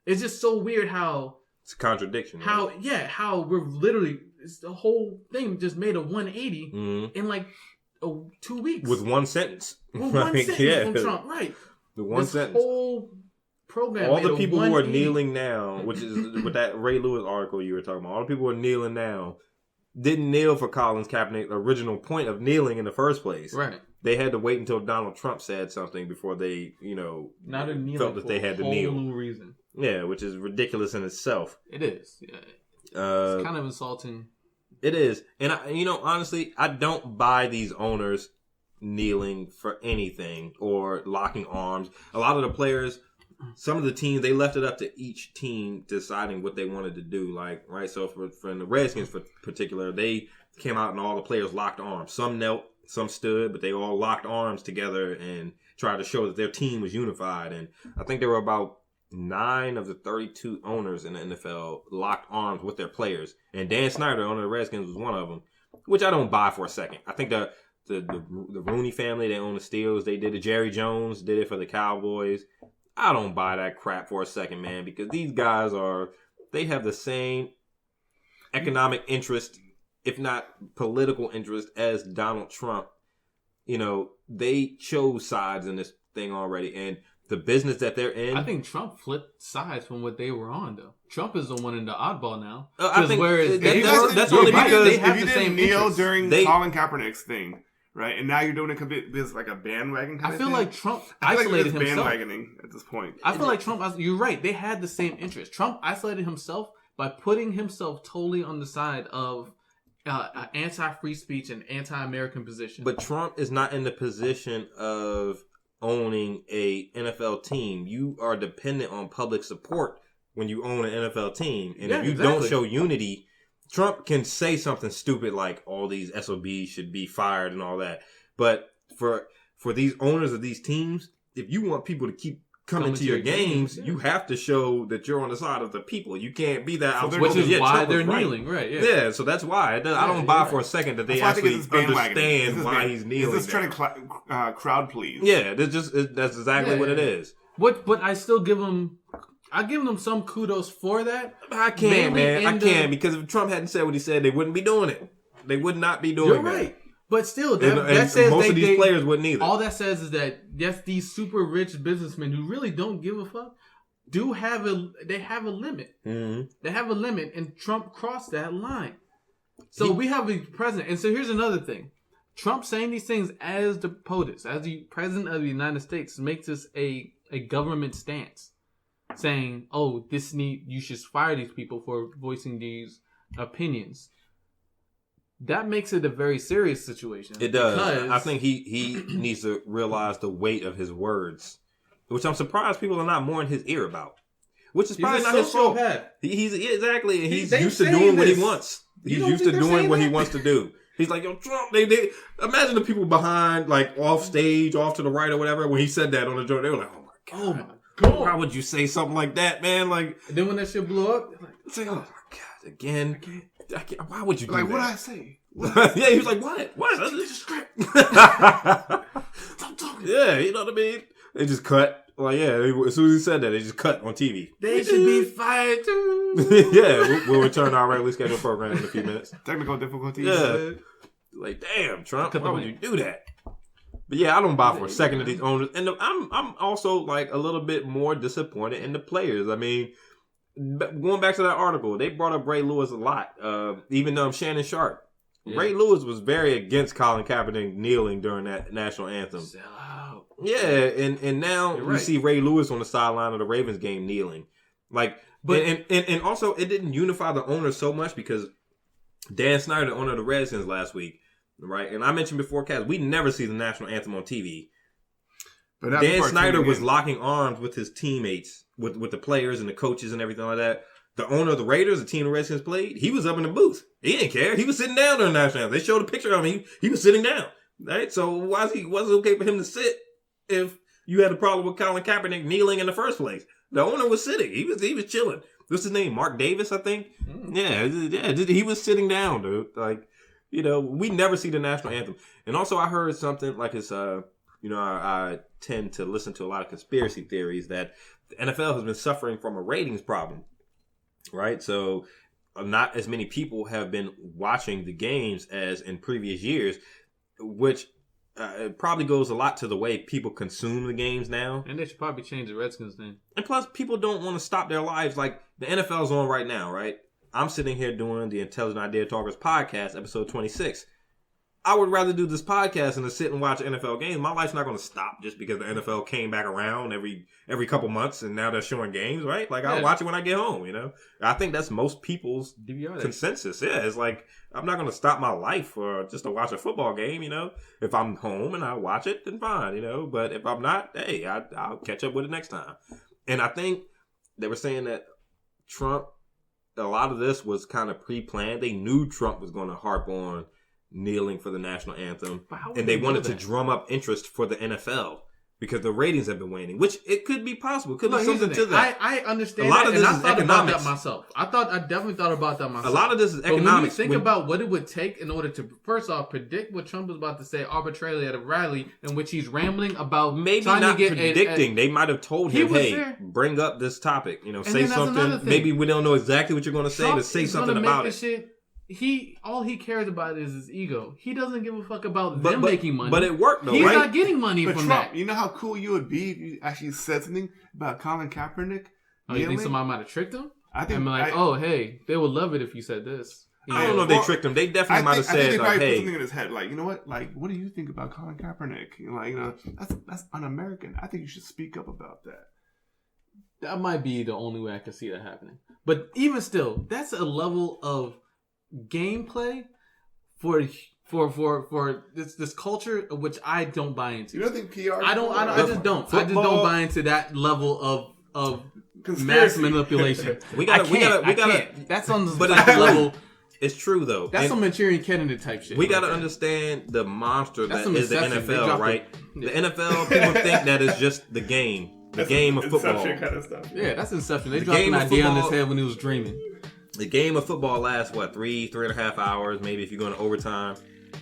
It's just so weird how... It's a contradiction. How, right? How we're literally... the whole thing just made a 180 in like 2 weeks with one sentence. Well, one sentence from Trump, right? The one this sentence. Whole program. All the people who are kneeling now, which is with that Ray Lewis article you were talking about, all the people who are kneeling now didn't kneel for Colin Kaepernick's original point of kneeling in the first place. Right. They had to wait until Donald Trump said something before they, not a kneeling felt that they had to kneel. New reason. Yeah, which is ridiculous in itself. It is. Yeah. It's kind of insulting. It is. And, honestly, I don't buy these owners kneeling for anything or locking arms. A lot of the players, some of the teams, they left it up to each team deciding what they wanted to do. Like, right? So for the Redskins in particular, they came out and all the players locked arms. Some knelt, some stood, but they all locked arms together and tried to show that their team was unified. And I think there were about 9 of the 32 owners in the NFL locked arms with their players. And Dan Snyder, owner of the Redskins, was one of them, which I don't buy for a second. I think the Rooney family, they own the Steelers. They did it. Jerry Jones did it for the Cowboys. I don't buy that crap for a second, man, because these guys they have the same economic interest, if not political interest, as Donald Trump. They chose sides in this thing already, and the business that they're in. I think Trump flipped sides from what they were on, though. Trump is the one in the oddball now. I think that's only because they have the same kneel during Colin Kaepernick's thing. Right, and now you're doing it because like a bandwagon kind of thing. I feel like Trump isolated himself. Bandwagoning at this point. I feel like Trump, you're right, they had the same interest. Trump isolated himself by putting himself totally on the side of anti-free speech and anti-American position. But Trump is not in the position of owning a NFL team. You are dependent on public support when you own an NFL team. And if you don't show unity, Trump can say something stupid like all these SOBs should be fired and all that. But for these owners of these teams, if you want people to keep coming to your games, you have to show that you're on the side of the people. You can't be that outspoken. Which is why they're kneeling, right? Yeah, so that's why. I don't buy for a second that they actually understand why he's kneeling. He's just trying to crowd please. Yeah, that's exactly what it is. But I still give him... I give them some kudos for that. I can't, man. I can't, because if Trump hadn't said what he said, they wouldn't be doing it. They would not be doing that. You're right. But still, that says most of these players wouldn't either. All that says is that, yes, these super rich businessmen who really don't give a fuck have a limit. Mm-hmm. They have a limit, and Trump crossed that line. So we have a president. And so here's another thing. Trump saying these things as the POTUS, as the president of the United States, makes this a government stance. Saying, you should fire these people for voicing these opinions. That makes it a very serious situation. It does. I think he needs to realize the weight of his words, which I'm surprised people are not more in his ear about. Which is probably not his fault. He's exactly, and he's used to doing what he wants. He's used to doing what he wants to do. He's like, Trump, they imagine the people behind, like off stage, off to the right or whatever, when he said that on the joint, they were like, oh my God. Why would you say something like that, man? Like, and then when that shit blew up, it's like, oh my God, again. I can't. Why would you do that? Like, what did I say? Yeah, he was like, what? That's just a script. Stop talking. Yeah, you know what I mean? They just cut. Like, as soon as he said that, they just cut on TV. They should be fired too. Yeah, we'll return to our regularly scheduled program in a few minutes. Technical difficulties. Yeah. Like, damn, Trump, why would you do that? But yeah, I don't buy for a second of these owners, and I'm also like a little bit more disappointed in the players. I mean, going back to that article, they brought up Ray Lewis a lot. Even Shannon Sharp, Ray Lewis was very against Colin Kaepernick kneeling during that national anthem. Sell out. Yeah, and now you see Ray Lewis on the sideline of the Ravens game kneeling, like, but and also it didn't unify the owners so much because Dan Snyder, the owner of the Redskins, last week. Right, and I mentioned before, Kaz, we never see the national anthem on TV. But Dan Snyder was locking arms with his teammates, with the players and the coaches and everything like that. The owner of the Raiders, the team the Redskins played, he was up in the booth. He didn't care. He was sitting down during the national anthem. They showed a picture of him. He was sitting down. Right, so was it okay for him to sit if you had a problem with Colin Kaepernick kneeling in the first place? The owner was sitting. He was chilling. What's his name? Mark Davis, I think. Yeah. He was sitting down, dude. Like. We never see the national anthem. And also I heard something like it's, I tend to listen to a lot of conspiracy theories that the NFL has been suffering from a ratings problem, right? So not as many people have been watching the games as in previous years. which it probably goes a lot to the way people consume the games now. And they should probably change the Redskins name. And plus, people don't want to stop their lives. Like, the NFL's on right now, right? I'm sitting here doing the Intelligent Idea Talkers podcast, episode 26. I would rather do this podcast than to sit and watch NFL games. My life's not going to stop just because the NFL came back around every couple months and now they're showing games, right? Like, I'll watch it when I get home, you know? I think that's most people's consensus. Yeah, it's like, I'm not going to stop my life for just to watch a football game, you know? If I'm home and I watch it, then fine, you know? But if I'm not, hey, I'll catch up with it next time. And I think they were saying that Trump, a lot of this was kind of pre-planned. They knew Trump was going to harp on kneeling for the national anthem, and they wanted to drum up interest for the NFL because the ratings have been waning, which it could be possible. Could be something to that. I understand. A lot of this is economics. About that myself. I definitely thought about that myself. A lot of this is economics. But when you think about what it would take in order to, first off, predict what Trump was about to say arbitrarily at a rally in which he's rambling about maybe not predicting. They might have told him, "Hey, bring up this topic. You know, say something. Maybe we don't know exactly what you're going to say, but say something about it." All he cares about is his ego. He doesn't give a fuck about them making money. But it worked though, He's right? not getting money from Trump, that. You know how cool you would be if you actually said something about Colin Kaepernick? Oh, you think somebody might have tricked him? I think. I'm like, hey, they would love it if you said this. I don't know if they tricked him. They definitely might have said, I think they probably hey, put something in his head, like, you know what? Like, what do you think about Colin Kaepernick? Like, you know, that's un-American. I think you should speak up about that. That might be the only way I can see that happening. But even still, that's a level of gameplay for this culture which I don't buy into. You don't think PR? I just don't. I just don't buy into that level of mass manipulation. We gotta. That's on the level. It's true though. That's some Manchurian candidate type shit. We gotta understand the monster that is the NFL, right? The NFL, people think that is just the game. The game of football. Inception kind of stuff. Yeah, that's Inception. They dropped an idea on his head when he was dreaming. The game of football lasts, 3.5 hours, maybe if you're going to overtime,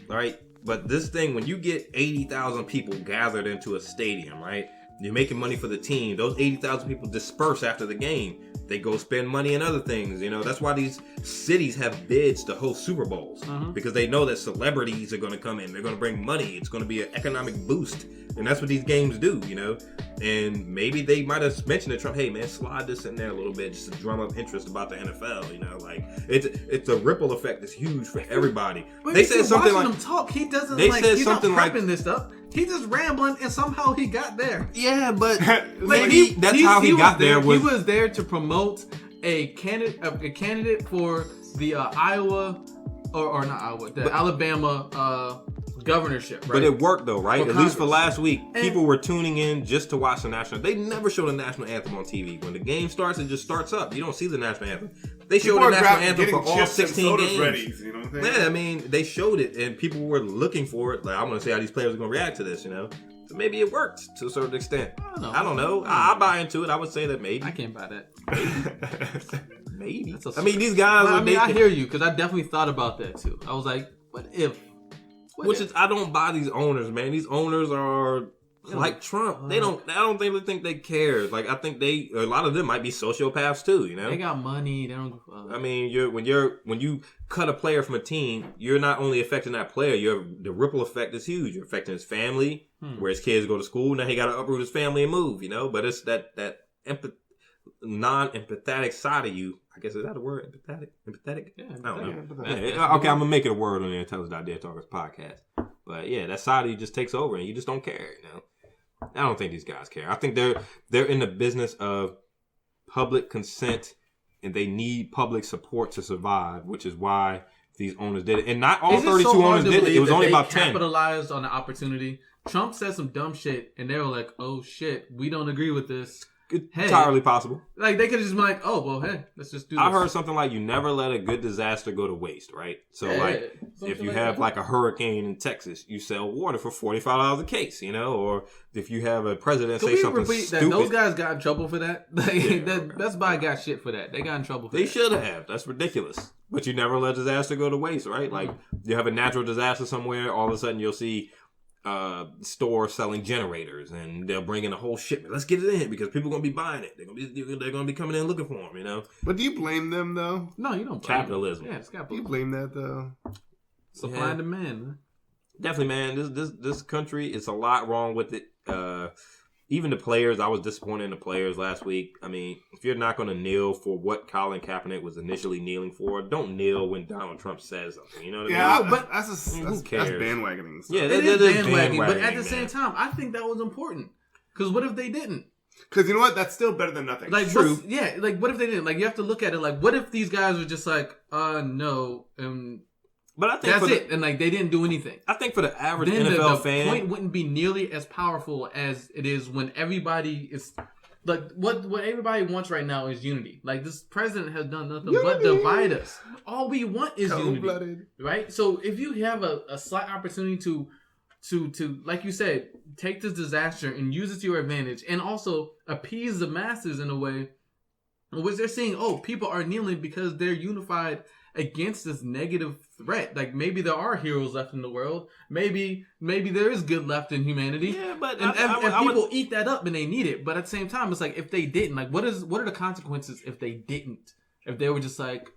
right? But this thing, when you get 80,000 people gathered into a stadium, right? You're making money for the team. Those 80,000 people disperse after the game. They go spend money in other things, you know? That's why these cities have bids to host Super Bowls. Because they know that celebrities are going to come in. They're going to bring money. It's going to be an economic boost. And that's what these games do, you know? And maybe they might have mentioned to Trump, hey, man, slide this in there a little bit just to drum up interest about the NFL, you know? Like, it's a ripple effect that's huge for everybody. But they said something like... him talk, he doesn't, he's not prepping this stuff. He's just rambling, and somehow he got there. Yeah, but maybe that's how he got there. He was there to promote a candidate for the Iowa, or not Iowa, the Alabama governorship, right? But it worked though, right? At least for last week, people were tuning in just to watch the national. They never show the national anthem on TV. When the game starts, it just starts up. You don't see the national anthem. They showed the national anthem for all 16 games. Ready, you know what I'm saying? Yeah, I mean, they showed it, and people were looking for it. Like, I want to see how these players are going to react to this, you know? So maybe it worked to a certain extent. I don't know. I buy into it. I would say that maybe. I can't buy that. Maybe. I mean, these guys. Well, I hear you, because I definitely thought about that too. I was like, what if? I don't buy these owners, man. These owners are like Trump. I don't think they care. Like, I think a lot of them might be sociopaths too, you know? They got money. They don't. I mean, when you cut a player from a team, you're not only affecting that player. The ripple effect is huge. You're affecting his family, where his kids go to school. Now he got to uproot his family and move, you know? But it's that non-empathetic side of you. I guess, is that a word? Empathetic? Yeah. I don't know. Yeah, okay, I'm going to make it a word on the Intelligent Idea Talkers podcast. But yeah, that side of you just takes over and you just don't care, you know? I don't think these guys care. I think they're in the business of public consent and they need public support to survive, which is why these owners did it. And not all 32 owners did it. It was only about 10. Capitalized on the opportunity. Trump said some dumb shit and they were like, oh shit, we don't agree with this. Entirely possible. Like, they could have just been like, oh, well, hey, let's just do this. I heard something like, you never let a good disaster go to waste, right? So, if you have, like, a hurricane in Texas, you sell water for $45 a case, you know? Or if you have a president say something stupid. Those guys got in trouble for that? Best Buy got shit for that. They got in trouble for that. They should have. That's ridiculous. But you never let disaster go to waste, right? Like, you have a natural disaster somewhere, all of a sudden you'll see store selling generators, and they'll bring in a whole shipment. Let's get it in because people are gonna be buying it. They're gonna be coming in looking for them, you know. But do you blame them though? No, you don't. Capitalism. Yeah, it's capitalism. You blame that though. Supply and demand, man. Definitely, man. This country, it's a lot wrong with it. Even the players, I was disappointed in the players last week. I mean, if you're not going to kneel for what Colin Kaepernick was initially kneeling for, don't kneel when Donald Trump says something. You know what I mean? But that's bandwagoning stuff. Yeah, it is bandwagoning. But at the same time, I think that was important. Because what if they didn't? Because you know what? That's still better than nothing. Like, true. Yeah, like, what if they didn't? Like, you have to look at it like, what if these guys were just like, no, but I think that's it, and like they didn't do anything. I think for the average then NFL the fan, point wouldn't be nearly as powerful as it is when everybody is like what everybody wants right now is unity. Like this president has done nothing but divide us. All we want is unity, right? So if you have a slight opportunity to like you said, take this disaster and use it to your advantage, and also appease the masses in a way in which they're seeing, oh, people are kneeling because they're unified against this negative threat. Like maybe there are heroes left in the world. Maybe there is good left in humanity. Yeah, but and people eat that up and they need it. But at the same time, it's like if they didn't, like what are the consequences if they didn't? If they were just like,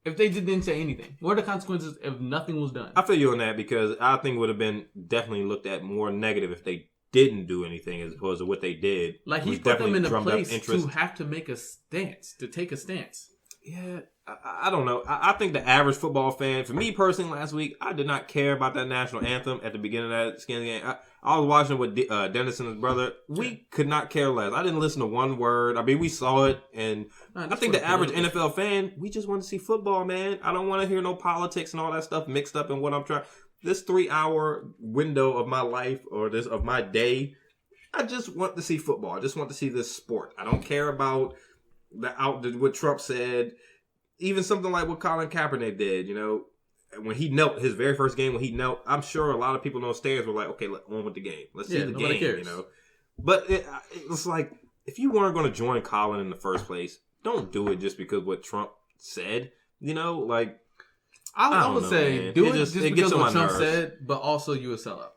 if they didn't say anything, what are the consequences if nothing was done? I feel you on that because I think it would have been definitely looked at more negative if they didn't do anything as opposed to what they did. Like he put them in a place to have to make a stance, to take a stance. Yeah, I don't know. I think the average football fan, for me personally, last week, I did not care about that national anthem at the beginning of that Skins game. I was watching with Dennis and his brother. We could not care less. I didn't listen to one word. I mean, we saw it, and I think the average NFL fan, we just want to see football, man. I don't want to hear no politics and all that stuff mixed up in what I'm trying. This 3-hour window of my life or this of my day, I just want to see football. I just want to see this sport. I don't care about what Trump said, even something like what Colin Kaepernick did, you know, when he knelt, his very first game when he knelt, I'm sure a lot of people in those stands were like, okay, on with the game. Let's see the game, cares. You know. But it was like, if you weren't going to join Colin in the first place, don't do it just because what Trump said, you know, like. I would say, man. Do it just because of what Trump said, but also you a sellout.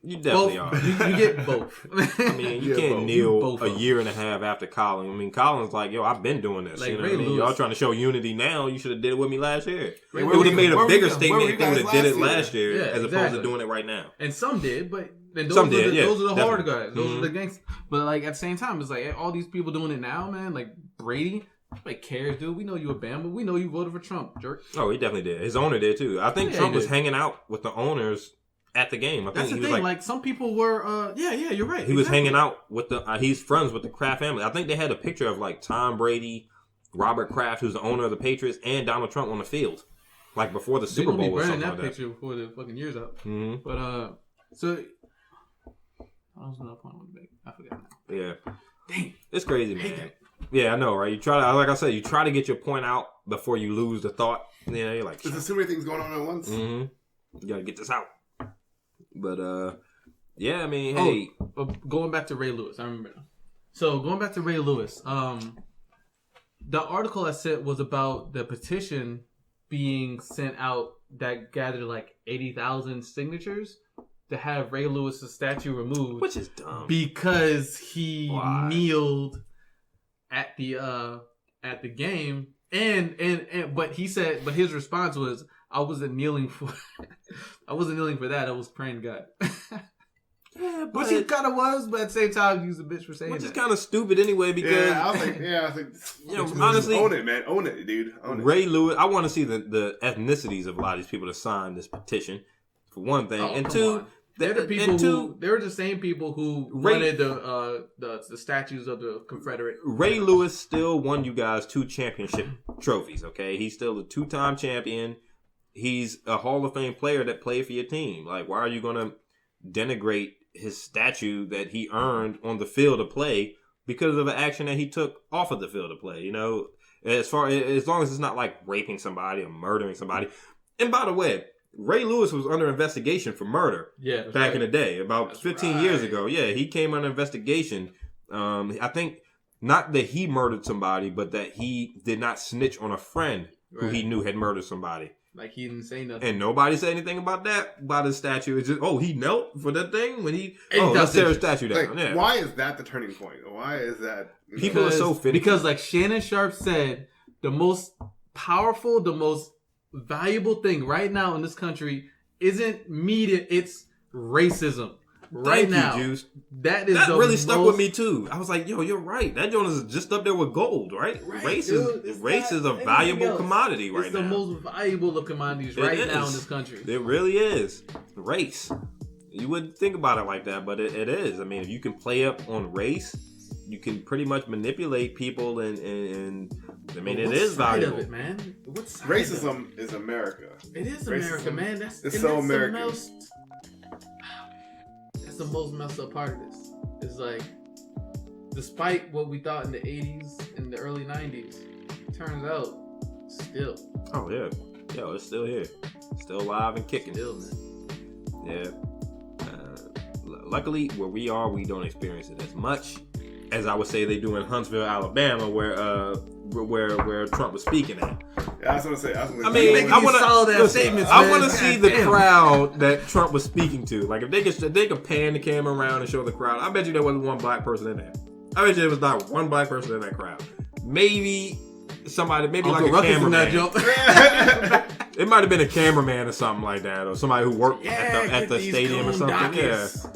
You definitely are. You get both. I mean, you can't kneel a year and a half after Colin. I mean, Colin's like, yo, I've been doing this. Like, you know what I mean? Y'all trying to show unity now. You should have did it with me last year. It would have made a bigger statement if they would have did it last year as opposed to doing it right now. And some did, but those are the hard guys. Those are the gangsters. But like at the same time, it's like all these people doing it now, man. Like Brady. Nobody cares, dude. We know you a Bama. We know you voted for Trump, jerk. Oh, he definitely did. His owner did too. I think Trump was hanging out with the owners at the game. I think that's the thing. Like some people were. You're right. He was hanging out with the. He's friends with the Kraft family. I think they had a picture of like Tom Brady, Robert Kraft, who's the owner of the Patriots, and Donald Trump on the field, like before the Super Bowl or something like that. Picture before the fucking year's up. Mm-hmm. But so I was another point I wanted to make. I forgot now. Yeah. Dang, it's crazy, man. Yeah, I know, right? You try to, like I said, you try to get your point out before you lose the thought. You know, you're like, there's so many things going on at once. Mm-hmm. You gotta get this out. But yeah, I mean, hey, going back to Ray Lewis, I remember. So going back to Ray Lewis, the article I sent was about the petition being sent out that gathered like 80,000 signatures to have Ray Lewis's statue removed, which is dumb because he kneeled at the game, and but he said, but his response was, I wasn't kneeling for that. I was praying to God. Yeah, but he kind of was, but at the same time, he was a bitch for saying that. Which is kind of stupid anyway, because I was like, you know, honestly, own it, man, own it, dude. Own it. Ray Lewis. I want to see the ethnicities of a lot of these people that signed this petition, for one thing, and two. They're the people they're the same people who wanted the statues of the Confederate. Ray Lewis still won you guys 2 championship trophies, okay? He's still a 2-time champion. He's a Hall of Fame player that played for your team. Like, why are you going to denigrate his statue that he earned on the field of play because of an action that he took off of the field of play? You know, as long as it's not like raping somebody or murdering somebody. And by the way, Ray Lewis was under investigation for murder back in the day, about 15 years ago. Yeah, he came under investigation. I think not that he murdered somebody, but that he did not snitch on a friend who he knew had murdered somebody. Like he didn't say nothing. And nobody said anything about that, about his statue. It's just, he knelt for that thing when he... let's tear his statue down. Like, why is that the turning point? Why is that... People are so finicky. Because like Shannon Sharp said, the most powerful, the most valuable thing right now in this country isn't media, it's racism. Right now, Juice. That really stuck with me too. I was like, yo, you're right. That joint is just up there with gold, right? Race is a valuable commodity right now. It's the most valuable of commodities now in this country. It really is. Race. You wouldn't think about it like that, but it is. I mean, if you can play up on race, you can pretty much manipulate people, and I mean, it is valuable. Of it, man? What's racism is America. It is America, man. It's so American. That's the most messed up part of this. It's like, despite what we thought in the 80s and the early 90s, it turns out, still. Oh, yeah. Yo, it's still here. Still alive and kicking. Still, man. Yeah. Luckily, where we are, we don't experience it as much as I would say they do in Huntsville, Alabama, where Trump was speaking at. Yeah, I was gonna say. I want to see the crowd that Trump was speaking to. Like, if they could pan the camera around and show the crowd, I bet you there wasn't one black person in there. I bet you there was not one black person in that crowd. Maybe somebody, Uncle like a Ruckus cameraman. In that joke. It might have been a cameraman or something like that, or somebody who worked at the stadium or something. Dockets. Yeah,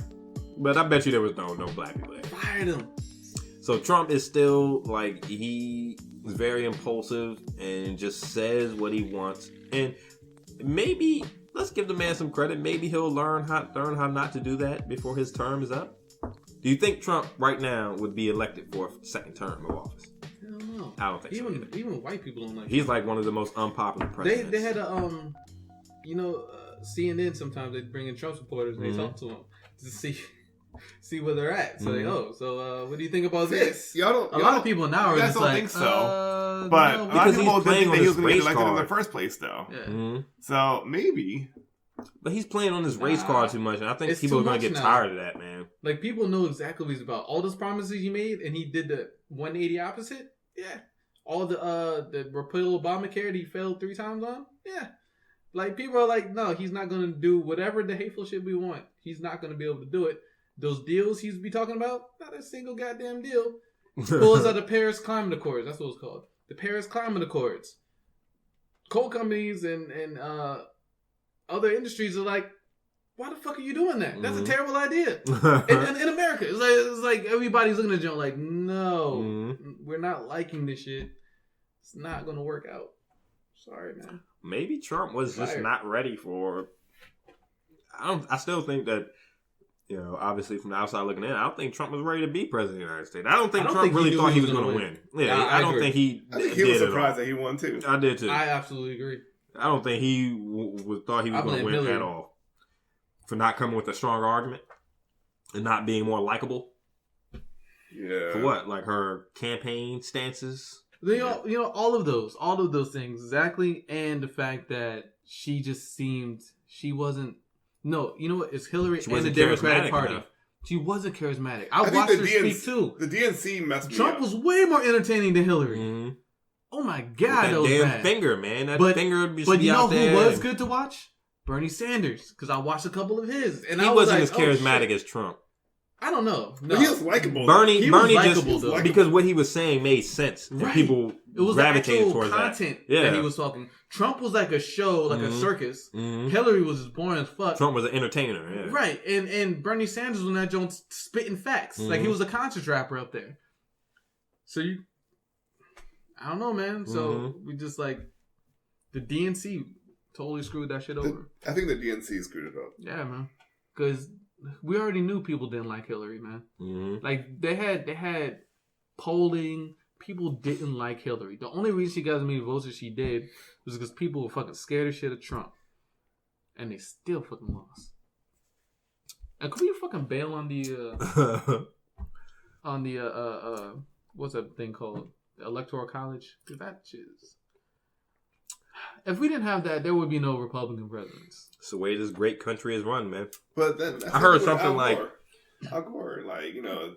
but I bet you there was no black people there. Fired him. So Trump is still like, he is very impulsive and just says what he wants. And maybe let's give the man some credit. Maybe he'll learn how not to do that before his term is up. Do you think Trump right now would be elected for a second term of office? I don't know. I don't think so. Even white people don't like him. He's like one of the most unpopular presidents. They had a CNN sometimes they bring in Trump supporters and they talk to him to see where they're at. So what do you think about this? A lot of people now are just like, think so. But no, a lot of people didn't think that he was going to get elected card in the first place, though. Yeah. Mm-hmm. So maybe. But he's playing on his race card too much, and I think people are going to get tired of that, man. Like, people know exactly what he's about. All those promises he made, and he did the 180 opposite. Yeah. All the repeal Obamacare that he failed 3 times on. Yeah. Like, people are like, no, he's not going to do whatever the hateful shit we want. He's not going to be able to do it. Those deals he's be talking about, not a single goddamn deal. Pulls out the Paris Climate Accords. That's what it's called. The Paris Climate Accords. Coal companies and other industries are like, why the fuck are you doing that? That's a terrible idea. in America, it's like everybody's looking at you like, no, we're not liking this shit. It's not going to work out. Sorry, man. Maybe Trump was just not ready for. I still think that. You know, obviously from the outside looking in, I don't think Trump was ready to be president of the United States. I don't think Trump really thought he was going to win. Yeah, I don't think he. I think he was surprised that he won too. I did too. I absolutely agree. I don't think he thought he was going to win Hillary at all. For not coming with a strong argument and not being more likable. Yeah. For what? Like her campaign stances. You know, all of those things exactly, and the fact that she just seemed she wasn't. No, you know what? It's Hillary and the Democratic Party. Enough. She wasn't charismatic. I watched her speak too. The DNC messed me Trump up. was way more entertaining than Hillary. Mm-hmm. Oh my God, that was damn bad. Finger, man. That finger. But you know who was good to watch? Bernie Sanders, because I watched a couple of his, and he wasn't as charismatic as Trump. I don't know. No. But he was likable. Bernie just because what he was saying made sense. And people gravitated towards that. Content that he was talking. Trump was like a show, like a circus. Mm-hmm. Hillary was just boring as fuck. Trump was an entertainer, yeah. Right, and Bernie Sanders was not Jones spitting facts. Mm-hmm. Like he was a conscious rapper up there. So I don't know, man. So we just like the DNC totally screwed that shit over. I think the DNC screwed it up. Yeah, man. Because we already knew people didn't like Hillary, man. Mm-hmm. Like they had polling. People didn't like Hillary. The only reason she got as many votes as she did was because people were fucking scared as shit of Trump, and they still fucking lost. And could we fucking bail on the what's that thing called? The Electoral College? Because that shit is. If we didn't have that, there would be no Republican presidents. It's the way this great country is run, man. But then I heard something like Al Gore,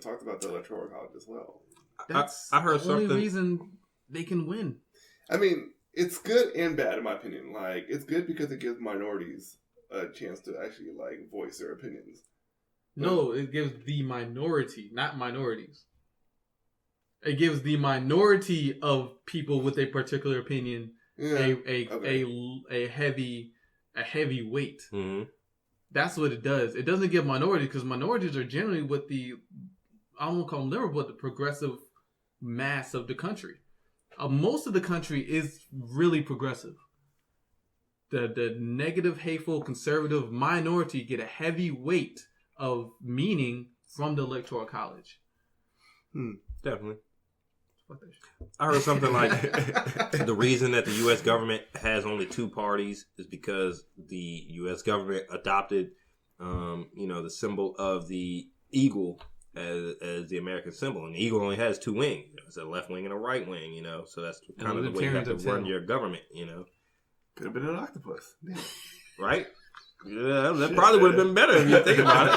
talked about the Electoral College as well. That's I heard the only something. reason they can win. I mean, it's good and bad in my opinion. Like, it's good because it gives minorities a chance to actually voice their opinions. No, it gives the minority, not minorities. It gives the minority of people with a particular opinion a heavy weight. Mm-hmm. That's what it does. It doesn't give minorities because minorities are generally what I won't call them liberal, but the progressive mass of the country. Most of the country is really progressive. The negative, hateful, conservative minority get a heavy weight of meaning from the Electoral College. Definitely. I heard something like the reason that the U.S. government has only two parties is because the U.S. government adopted, the symbol of the eagle as the American symbol, and the eagle only has two wings. It's a left wing and a right wing. So that's kind of the way you have to run your government. Could have been an octopus, right? Yeah, that probably would have been better if you think about it.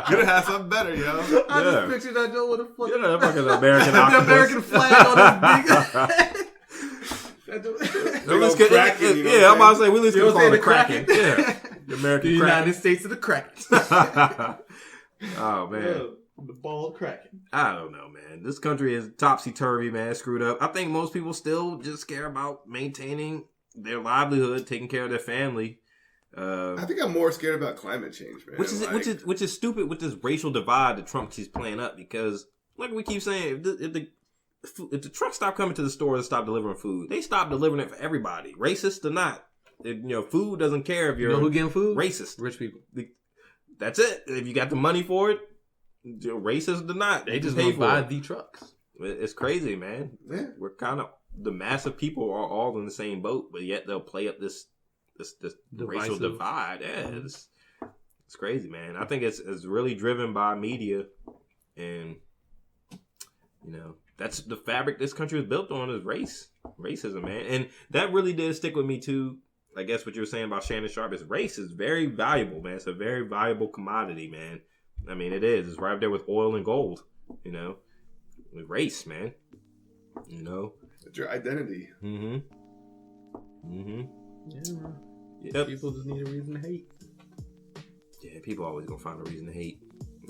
Could have had something better, yo. I just pictured that Joe with a fucking, that fucking American octopus. The American flag on his big Kraken, I'm about to say, we at least could call it the Kraken. Yeah. The American the Kraken. United States of the Kraken. Oh, man. The bald Kraken. I don't know, man. This country is topsy-turvy, man. Screwed up. I think most people still just care about maintaining their livelihood, taking care of their family. I think I'm more scared about climate change, man. Which is stupid with this racial divide that Trump keeps playing up, because like we keep saying, if the trucks stop coming to the stores and stop delivering food, they stop delivering it for everybody, racist or not. Food doesn't care if you're who getting food? Racist. Rich people. That's it. If you got the money for it, racist or not, they just gonna buy the trucks. It's crazy, man. Yeah. We're kind of, the mass of people are all in the same boat, but yet they'll play up this racial divide. Yeah, it's crazy, man. I think it's really driven by media, and that's the fabric this country is built on, is racism, man. And that really did stick with me too. I guess what you were saying about Shannon Sharpe is race is very valuable, man. It's a very valuable commodity, man. I mean, it is. It's right up there with oil and gold, with race, man. It's your identity. Yeah, man. Yep. People just need a reason to hate. Yeah, people always gonna find a reason to hate.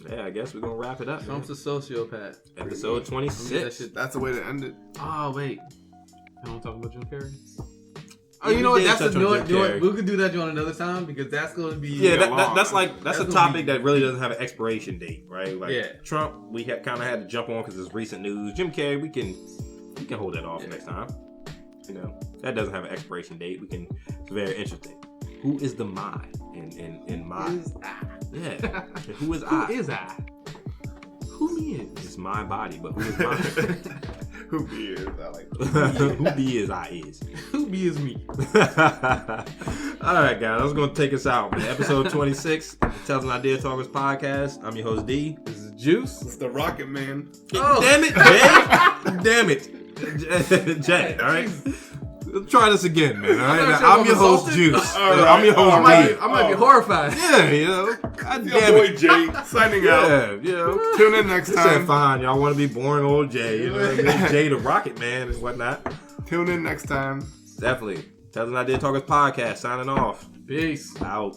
Yeah, I guess we're gonna wrap it up. Trump's a sociopath. Episode 26. That's the way to end it. Oh, wait. I want to talk about Jim Carrey? Oh, you know what? That's we could do that on another time, because that's going to be that's a topic that really doesn't have an expiration date, right? Like Trump, we kind of had to jump on because it's recent news. Jim Carrey, we can hold that off next time. That doesn't have an expiration date. It's very interesting. Who is the my in my? Who is I? Yeah. Who is I? Who is I? Who me is? It's my body, but who is mine? Who be is? I like that. Who be is I is. Who be is me. All right, guys. I was going to take us out, man. Episode 26, Tells an Idea Talkers podcast. I'm your host, D. This is Juice. It's the Rocketman. Oh. Damn it, Jay. Damn it. Jay, all right? Let's try this again, man. All right? I'm your host, Juice. Right. I'm your host, D. I might be horrified. Yeah, God damn boy it. Jay signing out. Yeah, Tune in next time. Said fine. Y'all want to be boring old Jay. Jay the Rocketman and whatnot. Tune in next time. Definitely. Tells an Idea Talkers podcast. Signing off. Peace. Out.